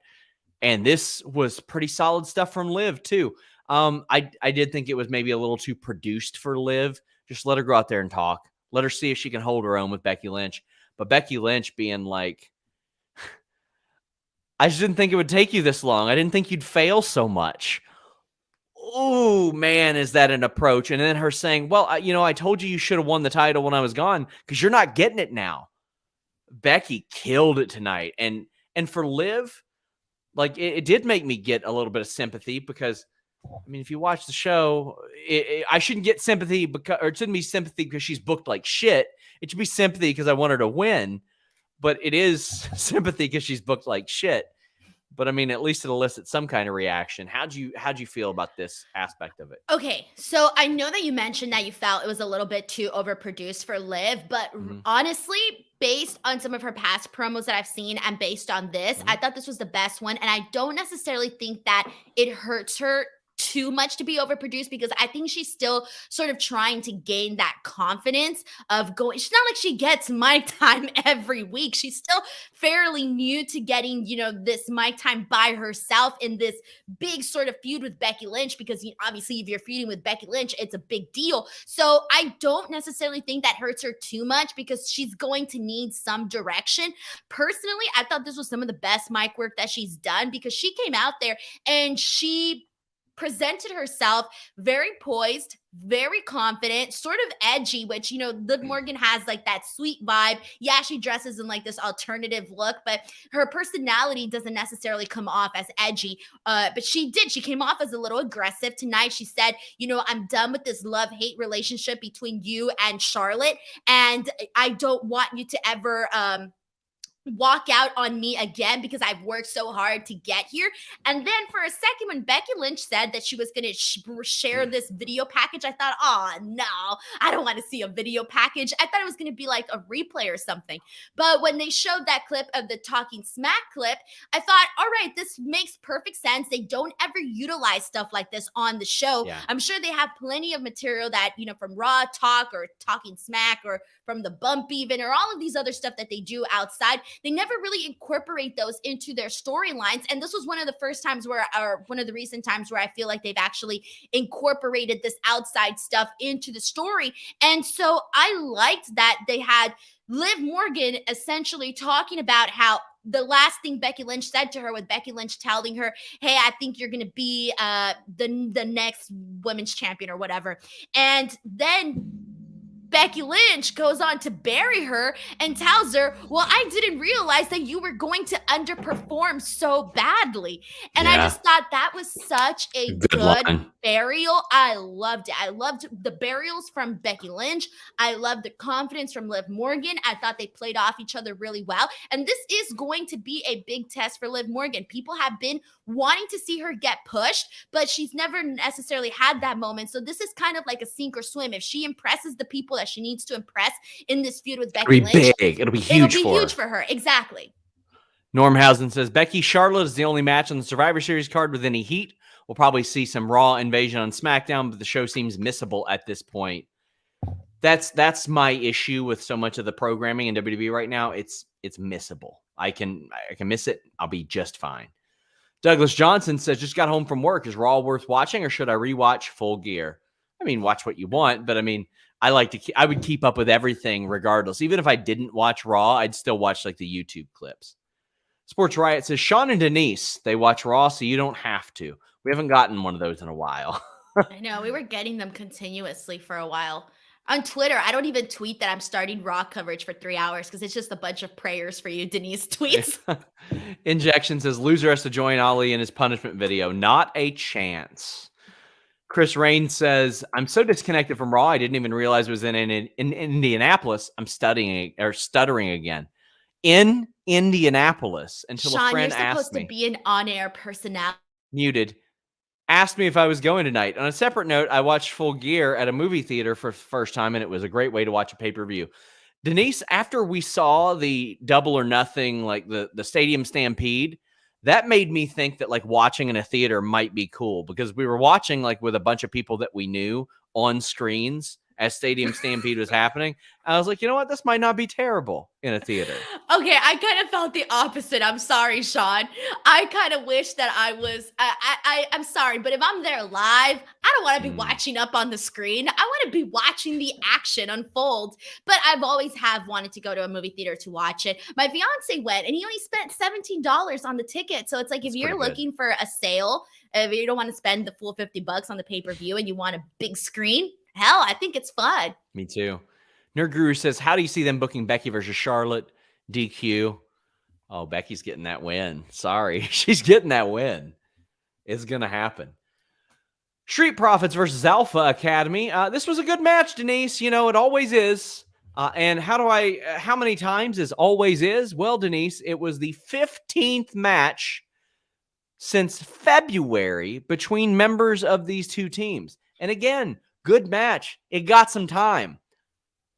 And this was pretty solid stuff from Liv too. I did think it was maybe a little too produced for Liv. Just let her go out there and talk. Let her see if she can hold her own with Becky Lynch. But Becky Lynch being like, I just didn't think it would take you this long. I didn't think you'd fail so much. Oh, man, is that an approach? And then her saying, well, I told you should have won the title when I was gone because you're not getting it now. Becky killed it tonight. And for Liv, like it did make me get a little bit of sympathy because, I mean, if you watch the show, I shouldn't get sympathy it shouldn't be sympathy because she's booked like shit. It should be sympathy because I want her to win. But it is sympathy because she's booked like shit. But I mean, at least it elicits some kind of reaction. How'd you feel about this aspect of it? Okay, so I know that you mentioned that you felt it was a little bit too overproduced for Liv, but honestly, based on some of her past promos that I've seen and based on this, I thought this was the best one. And I don't necessarily think that it hurts her too much to be overproduced because I think she's still sort of trying to gain that confidence of going. It's not like she gets mic time every week. She's still fairly new to getting, this mic time by herself in this big sort of feud with Becky Lynch because obviously if you're feuding with Becky Lynch, it's a big deal. So I don't necessarily think that hurts her too much because she's going to need some direction. Personally, I thought this was some of the best mic work that she's done because she came out there and she presented herself very poised, very confident, sort of edgy, which, Liv Morgan has like that sweet vibe. Yeah, she dresses in like this alternative look, but her personality doesn't necessarily come off as edgy. But she came off as a little aggressive tonight. She said, I'm done with this love-hate relationship between you and Charlotte. And I don't want you to ever, walk out on me again because I've worked so hard to get here. And then for a second, when Becky Lynch said that she was going to share this video package, I thought, oh, no, I don't want to see a video package. I thought it was going to be like a replay or something. But when they showed that clip of the Talking Smack clip, I thought, all right, this makes perfect sense. They don't ever utilize stuff like this on the show. Yeah. I'm sure they have plenty of material that, you know, from Raw Talk or Talking Smack or from the Bump even, or all of these other stuff that they do outside. They never really incorporate those into their storylines. And this was one of the first times where, or one of the recent times where I feel like they've actually incorporated this outside stuff into the story. And so I liked that they had Liv Morgan essentially talking about how the last thing Becky Lynch said to her, with Becky Lynch telling her, hey, I think you're going to be the next women's champion or whatever. And then Becky Lynch goes on to bury her and tells her, well, I didn't realize that you were going to underperform so badly. And I just thought that was such a good burial. I loved it. I loved the burials from Becky Lynch. I loved the confidence from Liv Morgan. I thought they played off each other really well. And this is going to be a big test for Liv Morgan. People have been wanting to see her get pushed, but she's never necessarily had that moment. So this is kind of like a sink or swim. If she impresses the people that she needs to impress in this feud with Becky Lynch, big. It'll be huge for her. Exactly. Normhausen says Becky Charlotte is the only match on the Survivor Series card with any heat. We'll probably see some Raw invasion on SmackDown, but the show seems missable at this point. That's my issue with so much of the programming in WWE right now. It's missable. I can miss it. I'll be just fine. Douglas Johnson says, just got home from work. Is Raw worth watching, or should I rewatch Full Gear? I mean, watch what you want, but I mean, I would keep up with everything regardless. Even if I didn't watch Raw, I'd still watch like the YouTube clips. Sports Riot says, Sean and Denise, they watch Raw, so you don't have to. We haven't gotten one of those in a while. I know, we were getting them continuously for a while. On Twitter, I don't even tweet that I'm starting Raw coverage for 3 hours because it's just a bunch of prayers for you, Denise tweets. Injection says, loser has to join Ali in his punishment video. Not a chance. Chris Rain says, I'm so disconnected from Raw, I didn't even realize it was in Indianapolis. I'm stuttering again. In Indianapolis until Sean, a friend asked me. you're supposed to be an on-air personality. Muted. Asked me if I was going tonight. On a separate note, I watched Full Gear at a movie theater for the first time, and it was a great way to watch a pay-per-view. Denise, after we saw the Double or Nothing, like the Stadium Stampede, that made me think that like watching in a theater might be cool, because we were watching like with a bunch of people that we knew on screens as Stadium Stampede was happening. I was like, you know what? This might not be terrible in a theater. Okay, I kind of felt the opposite. I'm sorry, Sean. I kind of wish that I was, I'm sorry, but if I'm there live, I don't want to be watching up on the screen. I want to be watching the action unfold. But I've always have wanted to go to a movie theater to watch it. My fiance went, and he only spent $17 on the ticket. So it's like, if you're looking for a sale, if you don't want to spend the full $50 on the pay-per-view and you want a big screen, hell, I think it's fun. Me too. Nerd Guru says, how do you see them booking Becky versus Charlotte? DQ. Oh, Becky's getting that win. Sorry. She's getting that win. It's going to happen. Street Profits versus Alpha Academy. This was a good match, Denise. You know, it always is. And how many times is always is? Well, Denise, it was the 15th match since February between members of these two teams. And again, good match. It got some time.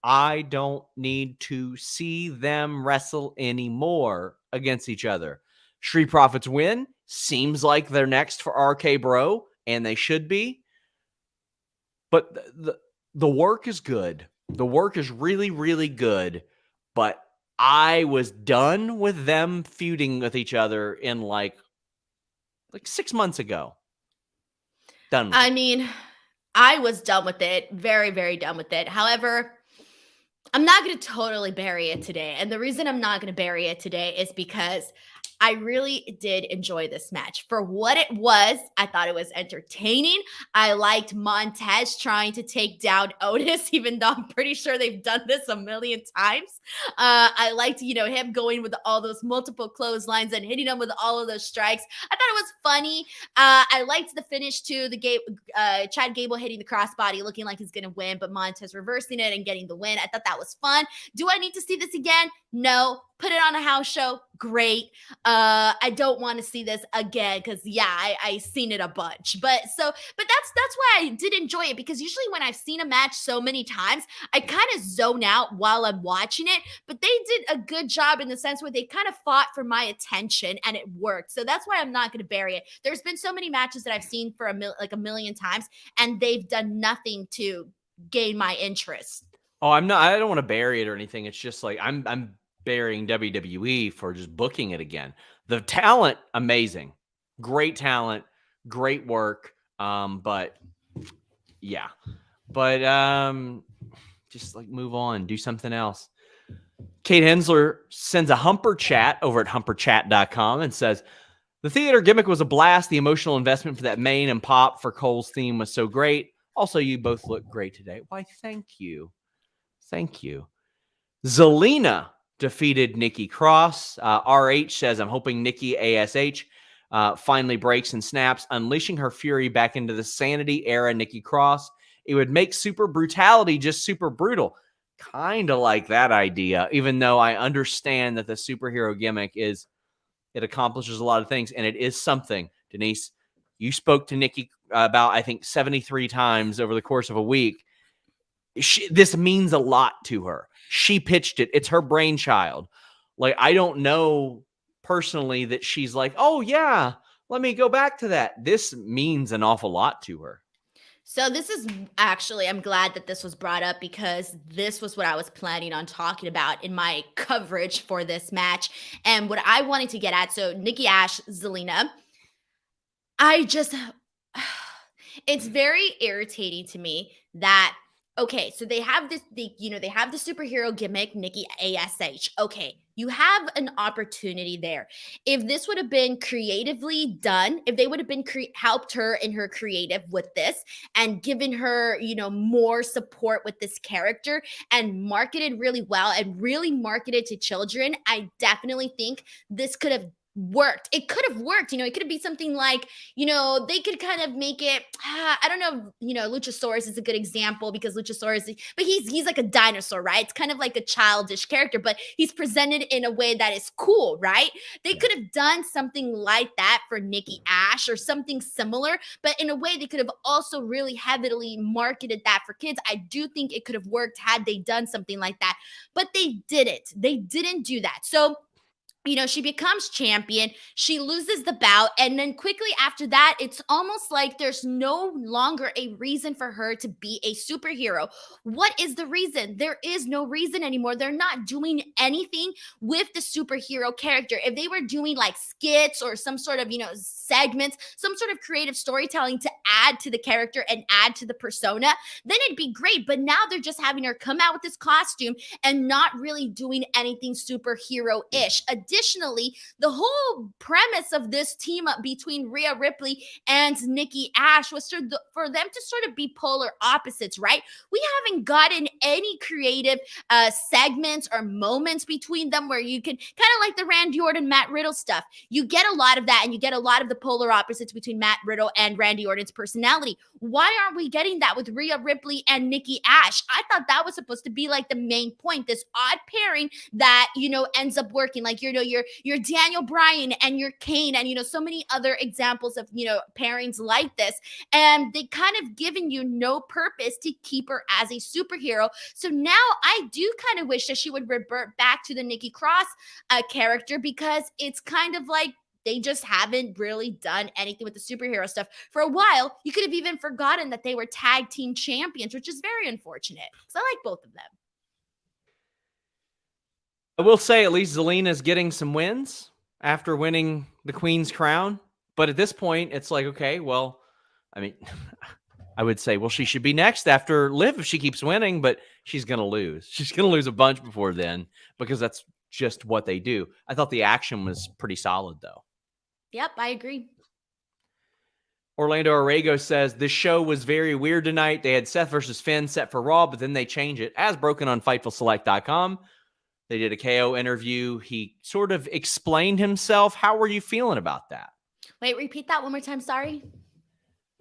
I don't need to see them wrestle anymore against each other. Street Profits win. Seems like they're next for RK Bro, and they should be. But the work is good. The work is really, really good. But I was done with them feuding with each other in like 6 months ago. Done with it. I mean, I was done with it. Very, very done with it. However, I'm not going to totally bury it today. And the reason I'm not going to bury it today is because I really did enjoy this match. For what it was, I thought it was entertaining. I liked Montez trying to take down Otis, even though I'm pretty sure they've done this a million times. I liked, him going with all those multiple clotheslines and hitting him with all of those strikes. I thought it was funny. I liked the finish too. Chad Gable hitting the crossbody, looking like he's going to win, but Montez reversing it and getting the win. I thought that was fun. Do I need to see this again? No. Put it on a house show. Great. I don't want to see this again because I seen it a bunch. But that's why I did enjoy it, because usually when I've seen a match so many times, I kind of zone out while I'm watching it. But they did a good job in the sense where they kind of fought for my attention and it worked. So that's why I'm not going to bury it. There's been so many matches that I've seen for a million times, and they've done nothing to gain my interest. Oh, I don't want to bury it or anything. It's just like I'm burying WWE for just booking it again. The talent, amazing. Great talent, great work. But just like move on, do something else. Kate Hensler sends a humper chat over at humperchat.com and says, the theater gimmick was a blast. The emotional investment for that main and pop for Cole's theme was so great. Also, you both look great today. Why, thank you. Thank you. Zelina defeated Nikki Cross. RH says, I'm hoping Nikki A.S.H. Finally breaks and snaps, unleashing her fury back into the Sanity era Nikki Cross. It would make super brutality just super brutal. Kind of like that idea, even though I understand that the superhero gimmick it accomplishes a lot of things, and it is something. Denise, you spoke to Nikki about, I think, 73 times over the course of a week. This means a lot to her. She pitched it. It's her brainchild. Like, I don't know personally that she's like, oh, yeah, let me go back to that. This means an awful lot to her. So this is actually, I'm glad that this was brought up, because this was what I was planning on talking about in my coverage for this match. And what I wanted to get at, so Nikki Ash, Zelina, it's very irritating to me that, okay, so they have they have the superhero gimmick, Nikki A.S.H. Okay, you have an opportunity there. If this would have been creatively done, if they would have been helped her in her creative with this and given her, more support with this character and marketed really well and really marketed to children, I definitely think this could have worked. It could have worked. It could be something like, they could kind of make it, I don't know, Luchasaurus is a good example, because Luchasaurus, but he's like a dinosaur, right? It's kind of like a childish character, but he's presented in a way that is cool, right? They could have done something like that for Nikki Ash or something similar, but in a way they could have also really heavily marketed that for kids. I do think it could have worked had they done something like that, but they didn't. They didn't do that. So she becomes champion, she loses the bout, and then quickly after that, it's almost like there's no longer a reason for her to be a superhero. What is the reason? There is no reason anymore. They're not doing anything with the superhero character. If they were doing like skits or some sort of, segments, some sort of creative storytelling to add to the character and add to the persona, then it'd be great. But now they're just having her come out with this costume and not really doing anything superhero-ish. Additionally, the whole premise of this team up between Rhea Ripley and Nikki Ash was for them to sort of be polar opposites, right? We haven't gotten any creative segments or moments between them where you can kind of like the Randy Orton, Matt Riddle stuff. You get a lot of that, and you get a lot of the polar opposites between Matt Riddle and Randy Orton's personality. Why aren't we getting that with Rhea Ripley and Nikki Ash? I thought that was supposed to be like the main point, this odd pairing that, ends up working. Like, your Daniel Bryan and your Kane and, so many other examples of, pairings like this. And they kind of given you no purpose to keep her as a superhero. So now I do kind of wish that she would revert back to the Nikki Cross character, because it's kind of like they just haven't really done anything with the superhero stuff. For a while, you could have even forgotten that they were tag team champions, which is very unfortunate, because I like both of them. I will say at least Zelina's getting some wins after winning the Queen's crown. But at this point, it's like, okay, well, I mean, I would say, well, she should be next after Liv if she keeps winning, but she's going to lose. She's going to lose a bunch before then, because that's just what they do. I thought the action was pretty solid, though. Yep, I agree. Orlando Orrego says, this show was very weird tonight. They had Seth versus Finn set for Raw, but then they change it. As broken on FightfulSelect.com. They did a KO interview. He sort of explained himself. How were you feeling about that? Wait, repeat that one more time. Sorry.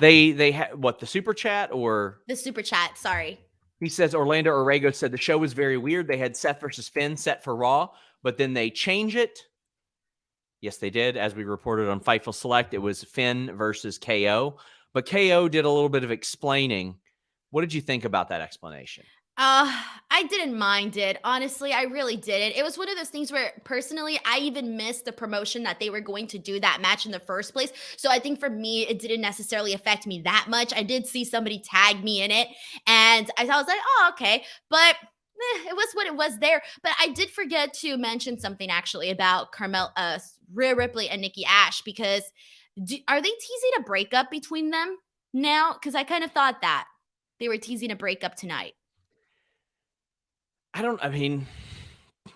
They had what, the super chat or the super chat? Sorry. He says Orlando Orrego said the show was very weird. They had Seth versus Finn set for Raw, but then they change it. Yes, they did. As we reported on Fightful Select, it was Finn versus KO, but KO did a little bit of explaining. What did you think about that explanation? I didn't mind it. Honestly, I really didn't. It was one of those things where personally, I even missed the promotion that they were going to do that match in the first place. So I think for me, it didn't necessarily affect me that much. I did see somebody tag me in it, and I was like, oh, okay. But it was what it was there. But I did forget to mention something actually about Rhea Ripley and Nikki A.S.H, because are they teasing a breakup between them now? Because I kind of thought that they were teasing a breakup tonight.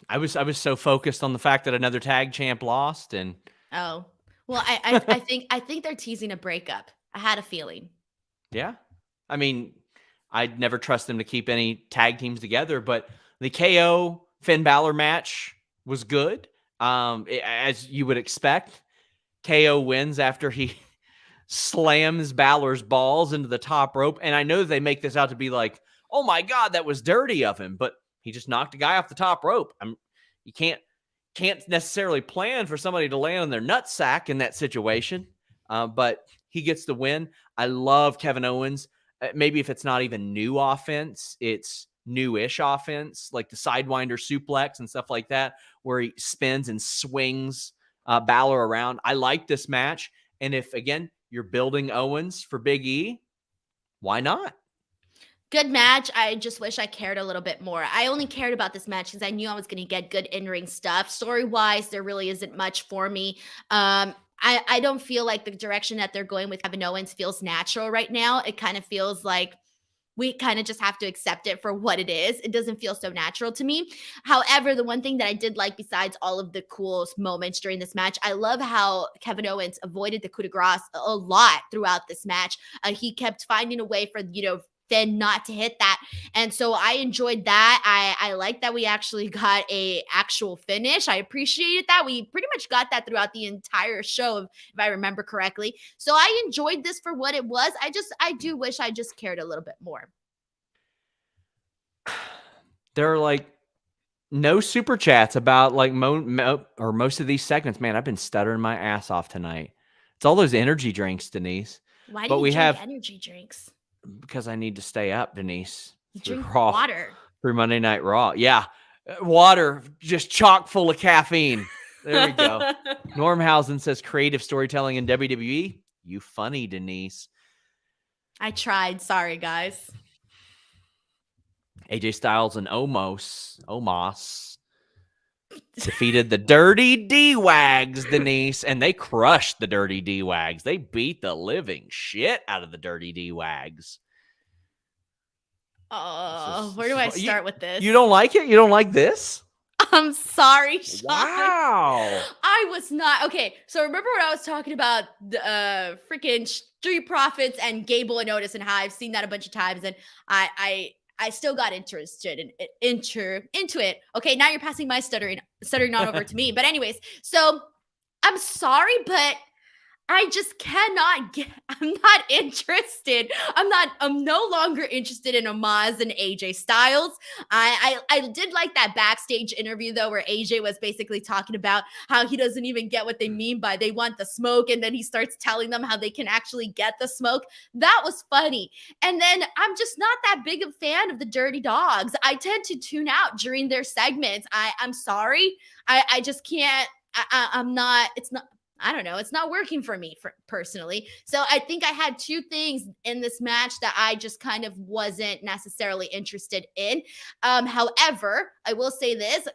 I was so focused on the fact that another tag champ lost, and oh, well, I think they're teasing a breakup. I had a feeling. Yeah. I mean, I'd never trust them to keep any tag teams together, but the KO Finn Balor match was good. As you would expect, KO wins after he slams Balor's balls into the top rope. And I know they make this out to be like, oh my God, that was dirty of him, but he just knocked a guy off the top rope. You can't necessarily plan for somebody to land on their nutsack in that situation, but he gets the win. I love Kevin Owens. Maybe if it's not even new offense, it's new-ish offense, like the Sidewinder suplex and stuff like that, where he spins and swings Balor around. I like this match. And if, again, you're building Owens for Big E, why not? Good match. I just wish I cared a little bit more. I only cared about this match because I knew I was going to get good in-ring stuff. Story-wise, there really isn't much for me. I don't feel like the direction that they're going with Kevin Owens feels natural right now. It kind of feels like we kind of just have to accept it for what it is. It doesn't feel so natural to me. However, the one thing that I did like besides all of the cool moments during this match, I love how Kevin Owens avoided the coup de grace a lot throughout this match. He kept finding a way for, Finn not to hit that. And so I enjoyed that. I like that we actually got a actual finish. I appreciated that. We pretty much got that throughout the entire show, if I remember correctly. So I enjoyed this for what it was. I do wish I just cared a little bit more. There are like no super chats about like most of these segments. Man, I've been stuttering my ass off tonight. It's all those energy drinks, Denise. Why do you drink energy drinks? Because I need to stay up, Denise. You drink water. Through Monday Night Raw. Yeah. Water just chock full of caffeine. There we go. Normhausen says creative storytelling in WWE. You funny, Denise. I tried. Sorry, guys. AJ Styles and Omos defeated the Dirty D-Wags, Denise, and they crushed the Dirty D-Wags. They beat the living shit out of the Dirty D-Wags. Where do I start with this? You don't like it? You don't like this? I'm sorry, Sean. Wow. I was not. Okay, so remember when I was talking about the freaking Street Profits and Gable and Otis and how I've seen that a bunch of times, and I still got interested into it. Okay, now you're passing my stuttering on over to me. But anyways, so I'm sorry, but I just cannot I'm not interested. I'm no longer interested in Omos and AJ Styles. I did like that backstage interview though, where AJ was basically talking about how he doesn't even get what they mean by they want the smoke. And then he starts telling them how they can actually get the smoke. That was funny. And then I'm just not that big a fan of the Dirty Dogs. I tend to tune out during their segments. I'm sorry. I just can't, I'm not, it's not, I don't know. It's not working for me personally. So I think I had two things in this match that I just kind of wasn't necessarily interested in. However, I will say this.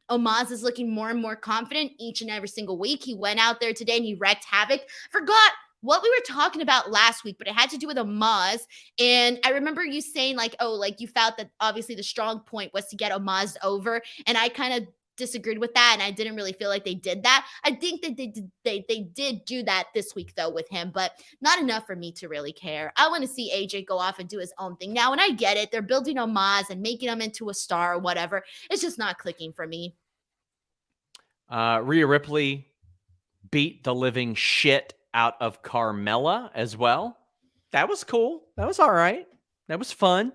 Omos is looking more and more confident each and every single week. He went out there today and he wreaked havoc. Forgot what we were talking about last week, but it had to do with Omos. And I remember you saying like, oh, like you felt that obviously the strong point was to get Omos over. And I kind of disagreed with that, and I didn't really feel like they did that. I think that they did do that this week though with him, but not enough for me to really care. I want to see AJ go off and do his own thing now, and I get it. They're building Omos and making him into a star or whatever. It's just not clicking for me. Rhea Ripley beat the living shit out of Carmella as well. That was cool. That was all right. That was fun.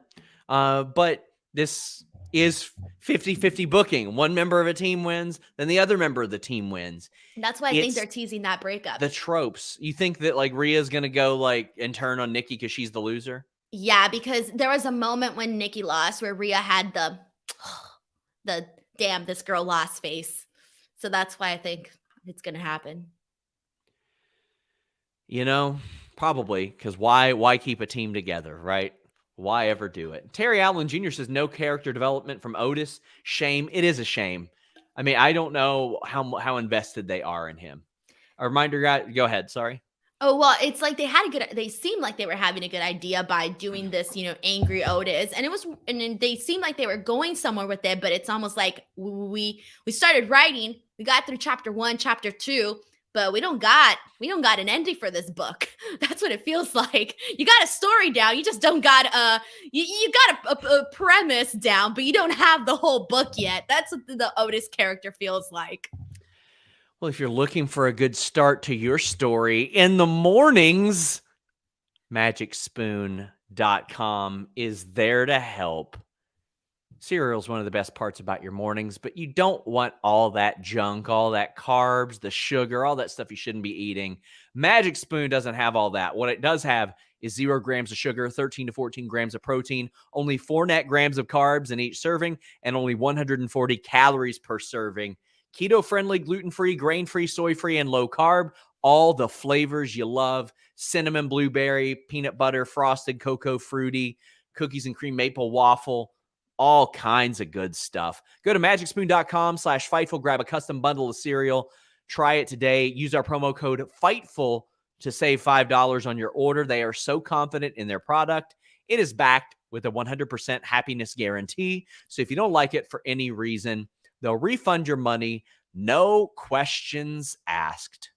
But this is 50-50 booking. One member of a team wins, then the other member of the team wins. That's why I think they're teasing that breakup. The tropes. You think that like Rhea's going to go like and turn on Nikki because she's the loser? Yeah, because there was a moment when Nikki lost where Rhea had the damn, this girl lost face. So that's why I think it's going to happen. You know, probably, because why keep a team together, right? Why ever do it? Terry Allen Jr. says no character development from Otis. Shame. It is a shame. I mean, I don't know how invested they are in him. A reminder, guy, go ahead. Sorry. Oh, well, it's like they seemed like they were having a good idea by doing this, angry Otis. And they seemed like they were going somewhere with it, but it's almost like we started writing, we got through chapter 1, chapter 2, but we don't got an ending for this book. That's what it feels like. You got a story down, you just don't got you got a premise down, but you don't have the whole book yet. That's what the Otis character feels like. Well, if you're looking for a good start to your story in the mornings, MagicSpoon.com is there to help. Cereal is one of the best parts about your mornings, but you don't want all that junk, all that carbs, the sugar, all that stuff you shouldn't be eating. Magic Spoon doesn't have all that. What it does have is 0 grams of sugar, 13 to 14 grams of protein, only 4 net grams of carbs in each serving, and only 140 calories per serving. Keto-friendly, gluten-free, grain-free, soy-free, and low-carb. All the flavors you love. Cinnamon, blueberry, peanut butter, frosted, cocoa, fruity, cookies and cream, maple waffle. All kinds of good stuff. Go to magicspoon.com/Fightful. Grab a custom bundle of cereal. Try it today. Use our promo code FIGHTFUL to save $5 on your order. They are so confident in their product. It is backed with a 100% happiness guarantee. So if you don't like it for any reason, they'll refund your money. No questions asked.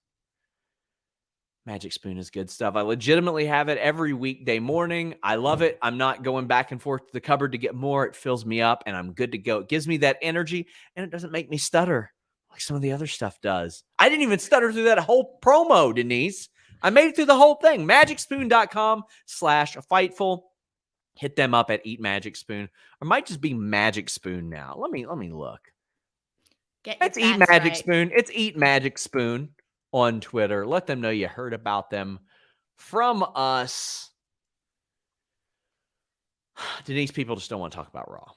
Magic Spoon is good stuff. I legitimately have it every weekday morning. I love it. I'm not going back and forth to the cupboard to get more. It fills me up and I'm good to go. It gives me that energy and it doesn't make me stutter like some of the other stuff does. I didn't even stutter through that whole promo, Denise. I made it through the whole thing. MagicSpoon.com/Fightful. Hit them up at Eat Magic Spoon. Or might just be Magic Spoon now. Let me look. It's Eat Magic Spoon. It's Eat Magic Spoon on Twitter. Let them know you heard about them from us. Denise, people just don't want to talk about Raw.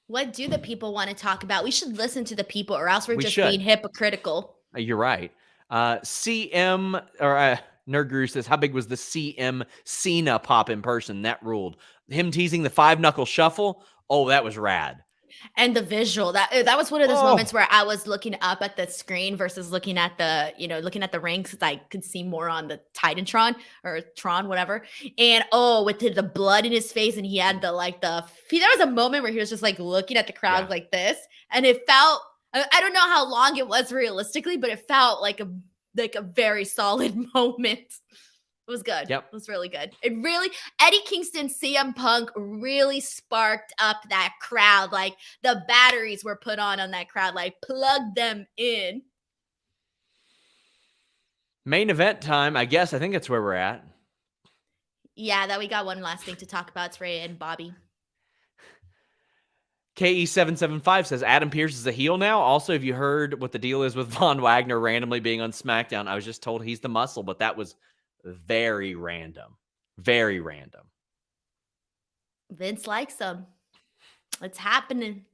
What do the people want to talk about? We should listen to the people or else we're just being hypocritical. You're right. CM or Nerd Guru says, how big was the CM Cena pop in person? That ruled. Him teasing the 5-knuckle shuffle. Oh, that was rad. And the visual, that was one of those moments where I was looking up at the screen versus looking at the ring, because I could see more on the Titantron or Tron, whatever. And with the blood in his face, and he had there was a moment where he was just like looking at the crowd like this, and it felt, I don't know how long it was realistically, but it felt like a very solid moment. It was good. Yep. It was really good. Eddie Kingston, CM Punk really sparked up that crowd. Like the batteries were put on that crowd, like plugged them in. Main event time, I guess. I think that's where we're at. Yeah, that we got one last thing to talk about. It's Ray and Bobby. KE775 says Adam Pearce is a heel now. Also, have you heard what the deal is with Von Wagner randomly being on SmackDown? I was just told he's the muscle, but that was very random. Very random. Vince likes him. It's happening.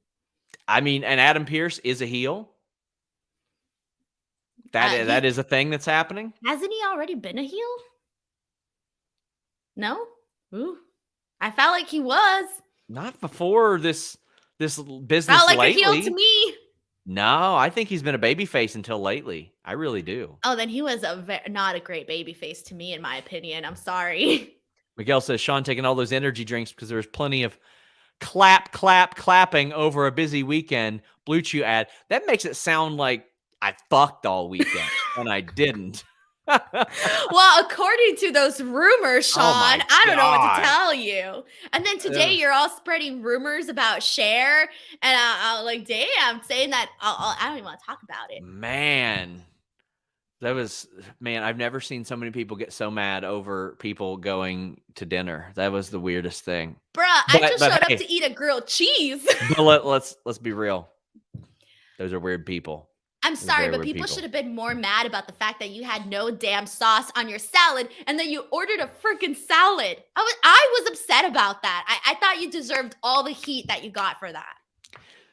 I mean, and Adam Pearce is a heel. That is a thing that's happening. Hasn't he already been a heel? No? Ooh. I felt like he was. Not before this business felt like lately. A heel to me. No, I think he's been a babyface until lately. I really do. Oh, then he was not a great babyface to me, in my opinion. I'm sorry. Miguel says Sean taking all those energy drinks because there's plenty of clapping over a busy weekend Blue Chew ad. That makes it sound like I fucked all weekend, and I didn't. Well, according to those rumors, Sean, I don't know what to tell you. And then today you're all spreading rumors about Cher, and I'm like, damn, saying that I don't even want to talk about it. Man, I've never seen so many people get so mad over people going to dinner. That was the weirdest thing. Bruh, I just showed up to eat a grilled cheese. But let's be real. Those are weird people. I'm sorry, but people should have been more mad about the fact that you had no damn sauce on your salad and then you ordered a freaking salad. I was upset about that. I thought you deserved all the heat that you got for that.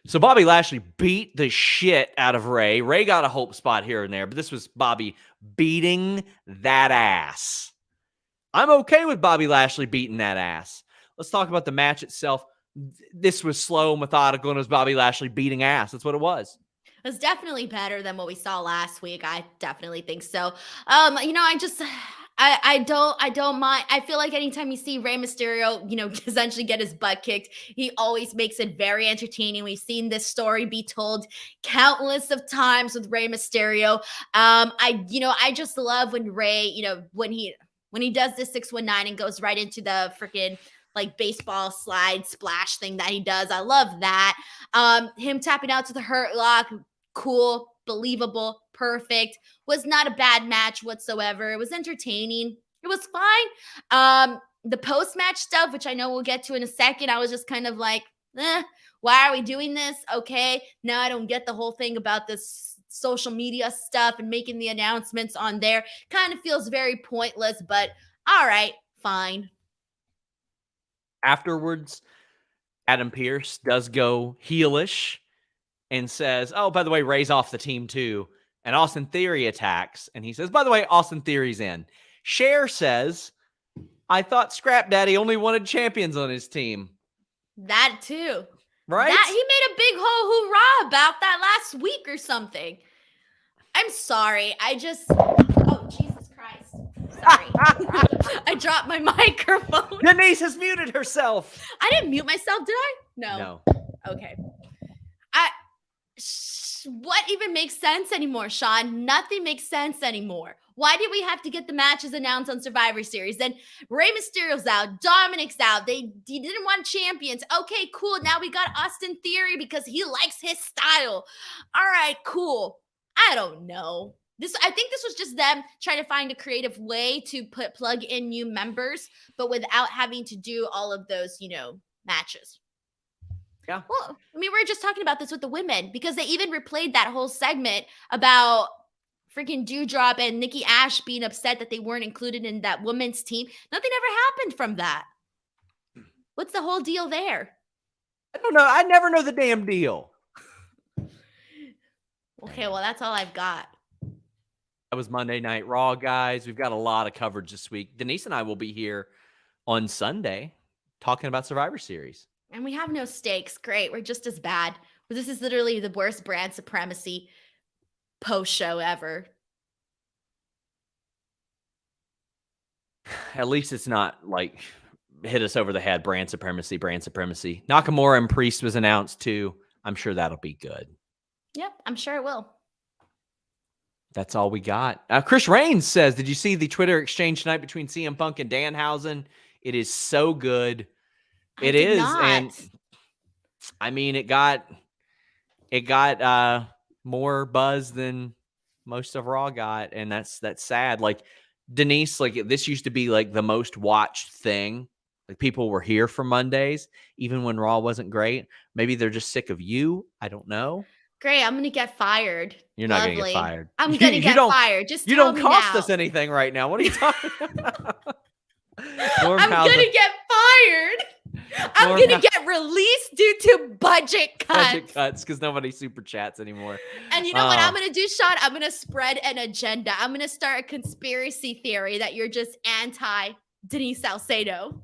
So Bobby Lashley beat the shit out of Ray. Ray got a hope spot here and there, but this was Bobby beating that ass. I'm okay with Bobby Lashley beating that ass. Let's talk about the match itself. This was slow, methodical, and it was Bobby Lashley beating ass. That's what it was. It was definitely better than what we saw last week. I definitely think so. I don't mind. I feel like anytime you see Rey Mysterio, essentially get his butt kicked, he always makes it very entertaining. We've seen this story be told countless of times with Rey Mysterio. I just love when Rey, when he does this 619 and goes right into the freaking like baseball slide splash thing that he does. I love that. Him tapping out to the Hurt Lock, cool, believable, perfect. Was not a bad match whatsoever. It was entertaining. It was fine. The post-match stuff, which I know we'll get to in a second, I was just kind of like, why are we doing this? Okay, now I don't get the whole thing about this social media stuff and making the announcements on there. Kind of feels very pointless, but all right, fine. Afterwards, Adam Pearce does go heelish and says, oh, by the way, Ray's off the team too. And Austin Theory attacks. And he says, by the way, Austin Theory's in. Cher says, I thought Scrap Daddy only wanted champions on his team. That too. Right? He made a big ho-hurrah about that last week or something. I'm sorry. Oh, Jesus Christ. Sorry. I dropped my microphone. Denise has muted herself. I didn't mute myself, did I? No. Okay. What even makes sense anymore, Sean? Nothing makes sense anymore. Why did we have to get the matches announced on Survivor Series? Then Rey Mysterio's out, Dominic's out. He didn't want champions. Okay, cool. Now we got Austin Theory because he likes his style. All right, cool. I don't know. I think this was just them trying to find a creative way to plug in new members, but without having to do all of those, matches. Yeah. Well, we were just talking about this with the women because they even replayed that whole segment about freaking Dewdrop and Nikki A.S.H being upset that they weren't included in that women's team. Nothing ever happened from that. What's the whole deal there? I don't know. I never know the damn deal. Okay, well, that's all I've got. That was Monday Night Raw, guys. We've got a lot of coverage this week. Denise and I will be here on Sunday talking about Survivor Series. And we have no stakes. Great. We're just as bad. This is literally the worst brand supremacy post-show ever. At least it's not like hit us over the head. Brand supremacy. Nakamura and Priest was announced too. I'm sure that'll be good. Yep, I'm sure it will. That's all we got. Chris Reigns says, did you see the Twitter exchange tonight between CM Punk and Danhausen? It is so good. It is. And I mean, it got more buzz than most of Raw got. And that's sad. Like Denise, like this used to be like the most watched thing. Like people were here for Mondays, even when Raw wasn't great. Maybe they're just sick of you. I don't know. Great. I'm going to get fired. You're not going to get fired. I'm going to get fired. Just you don't cost us anything right now. What are you talking about? I'm going to get fired. I'm going to get released due to budget cuts. Budget cuts because nobody super chats anymore. And you know what I'm going to do, Sean? I'm going to spread an agenda. I'm going to start a conspiracy theory that you're just anti Denise Salcedo.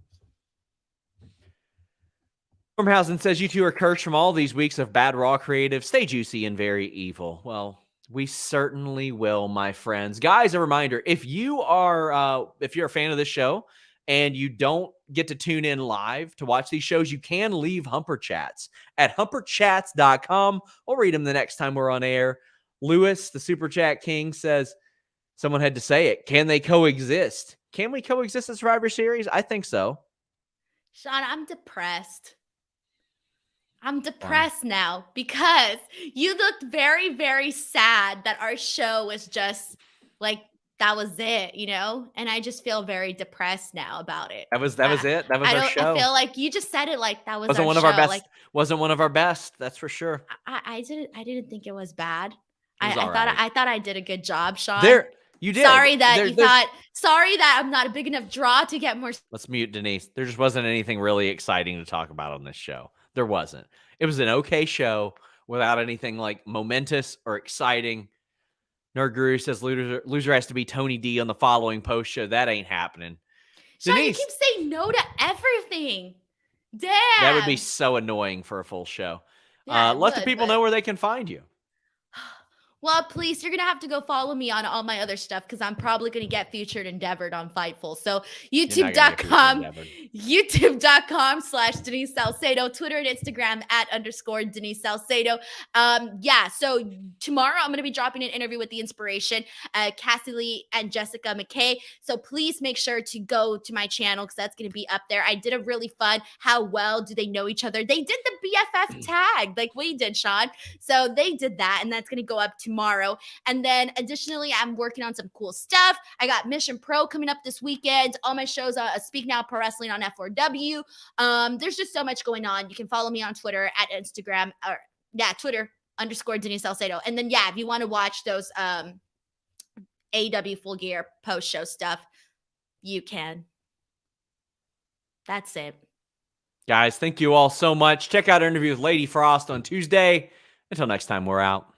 Stormhausen says, you two are cursed from all these weeks of bad Raw creative. Stay juicy and very evil. Well, we certainly will, my friends. Guys, a reminder, if you're a fan of this show and you don't get to tune in live to watch these shows, you can leave Humper Chats at humperchats.com. We'll read them the next time we're on air. Lewis, the Super Chat King, says, someone had to say it. Can they coexist? Can we coexist in Survivor Series? I think so. Sean, I'm depressed. I'm depressed now because you looked very, very sad that our show was just like, that was it, you know? And I just feel very depressed now about it. That was it. That was our show. I feel like you just said it like that was wasn't our one show. of our best. Like, wasn't one of our best. That's for sure. I didn't think it was bad. I thought I did a good job, Sean. You did. Sorry that I'm not a big enough draw to get more. Let's mute Denise. There just wasn't anything really exciting to talk about on this show. There wasn't. It was an okay show without anything like momentous or exciting. Nerd Guru says loser has to be Tony D on the following post show. That ain't happening. Sean, Denise, you keep saying no to everything. Damn. that would be so annoying for a full show. Yeah, let the people know where they can find you. Well, please, you're going to have to go follow me on all my other stuff because I'm probably going to get featured endeavored on Fightful. So youtube.com/Denise Salcedo, Twitter and Instagram @ Denise Salcedo. So tomorrow I'm going to be dropping an interview with The Inspiration, Cassie Lee and Jessica McKay. So please make sure to go to my channel because that's going to be up there. I did a really fun, how well do they know each other? They did the BFF tag like we did, Sean. So they did that, and that's going to go up tomorrow. And then additionally, I'm working on some cool stuff. I got Mission Pro coming up this weekend. All my shows are Speak Now Pro Wrestling on F4W. There's just so much going on. You can follow me on Twitter at Instagram Twitter _ Denise Salcedo. And then, if you want to watch those AEW Full Gear post-show stuff, you can. That's it. Guys, thank you all so much. Check out our interview with Lady Frost on Tuesday. Until next time, we're out.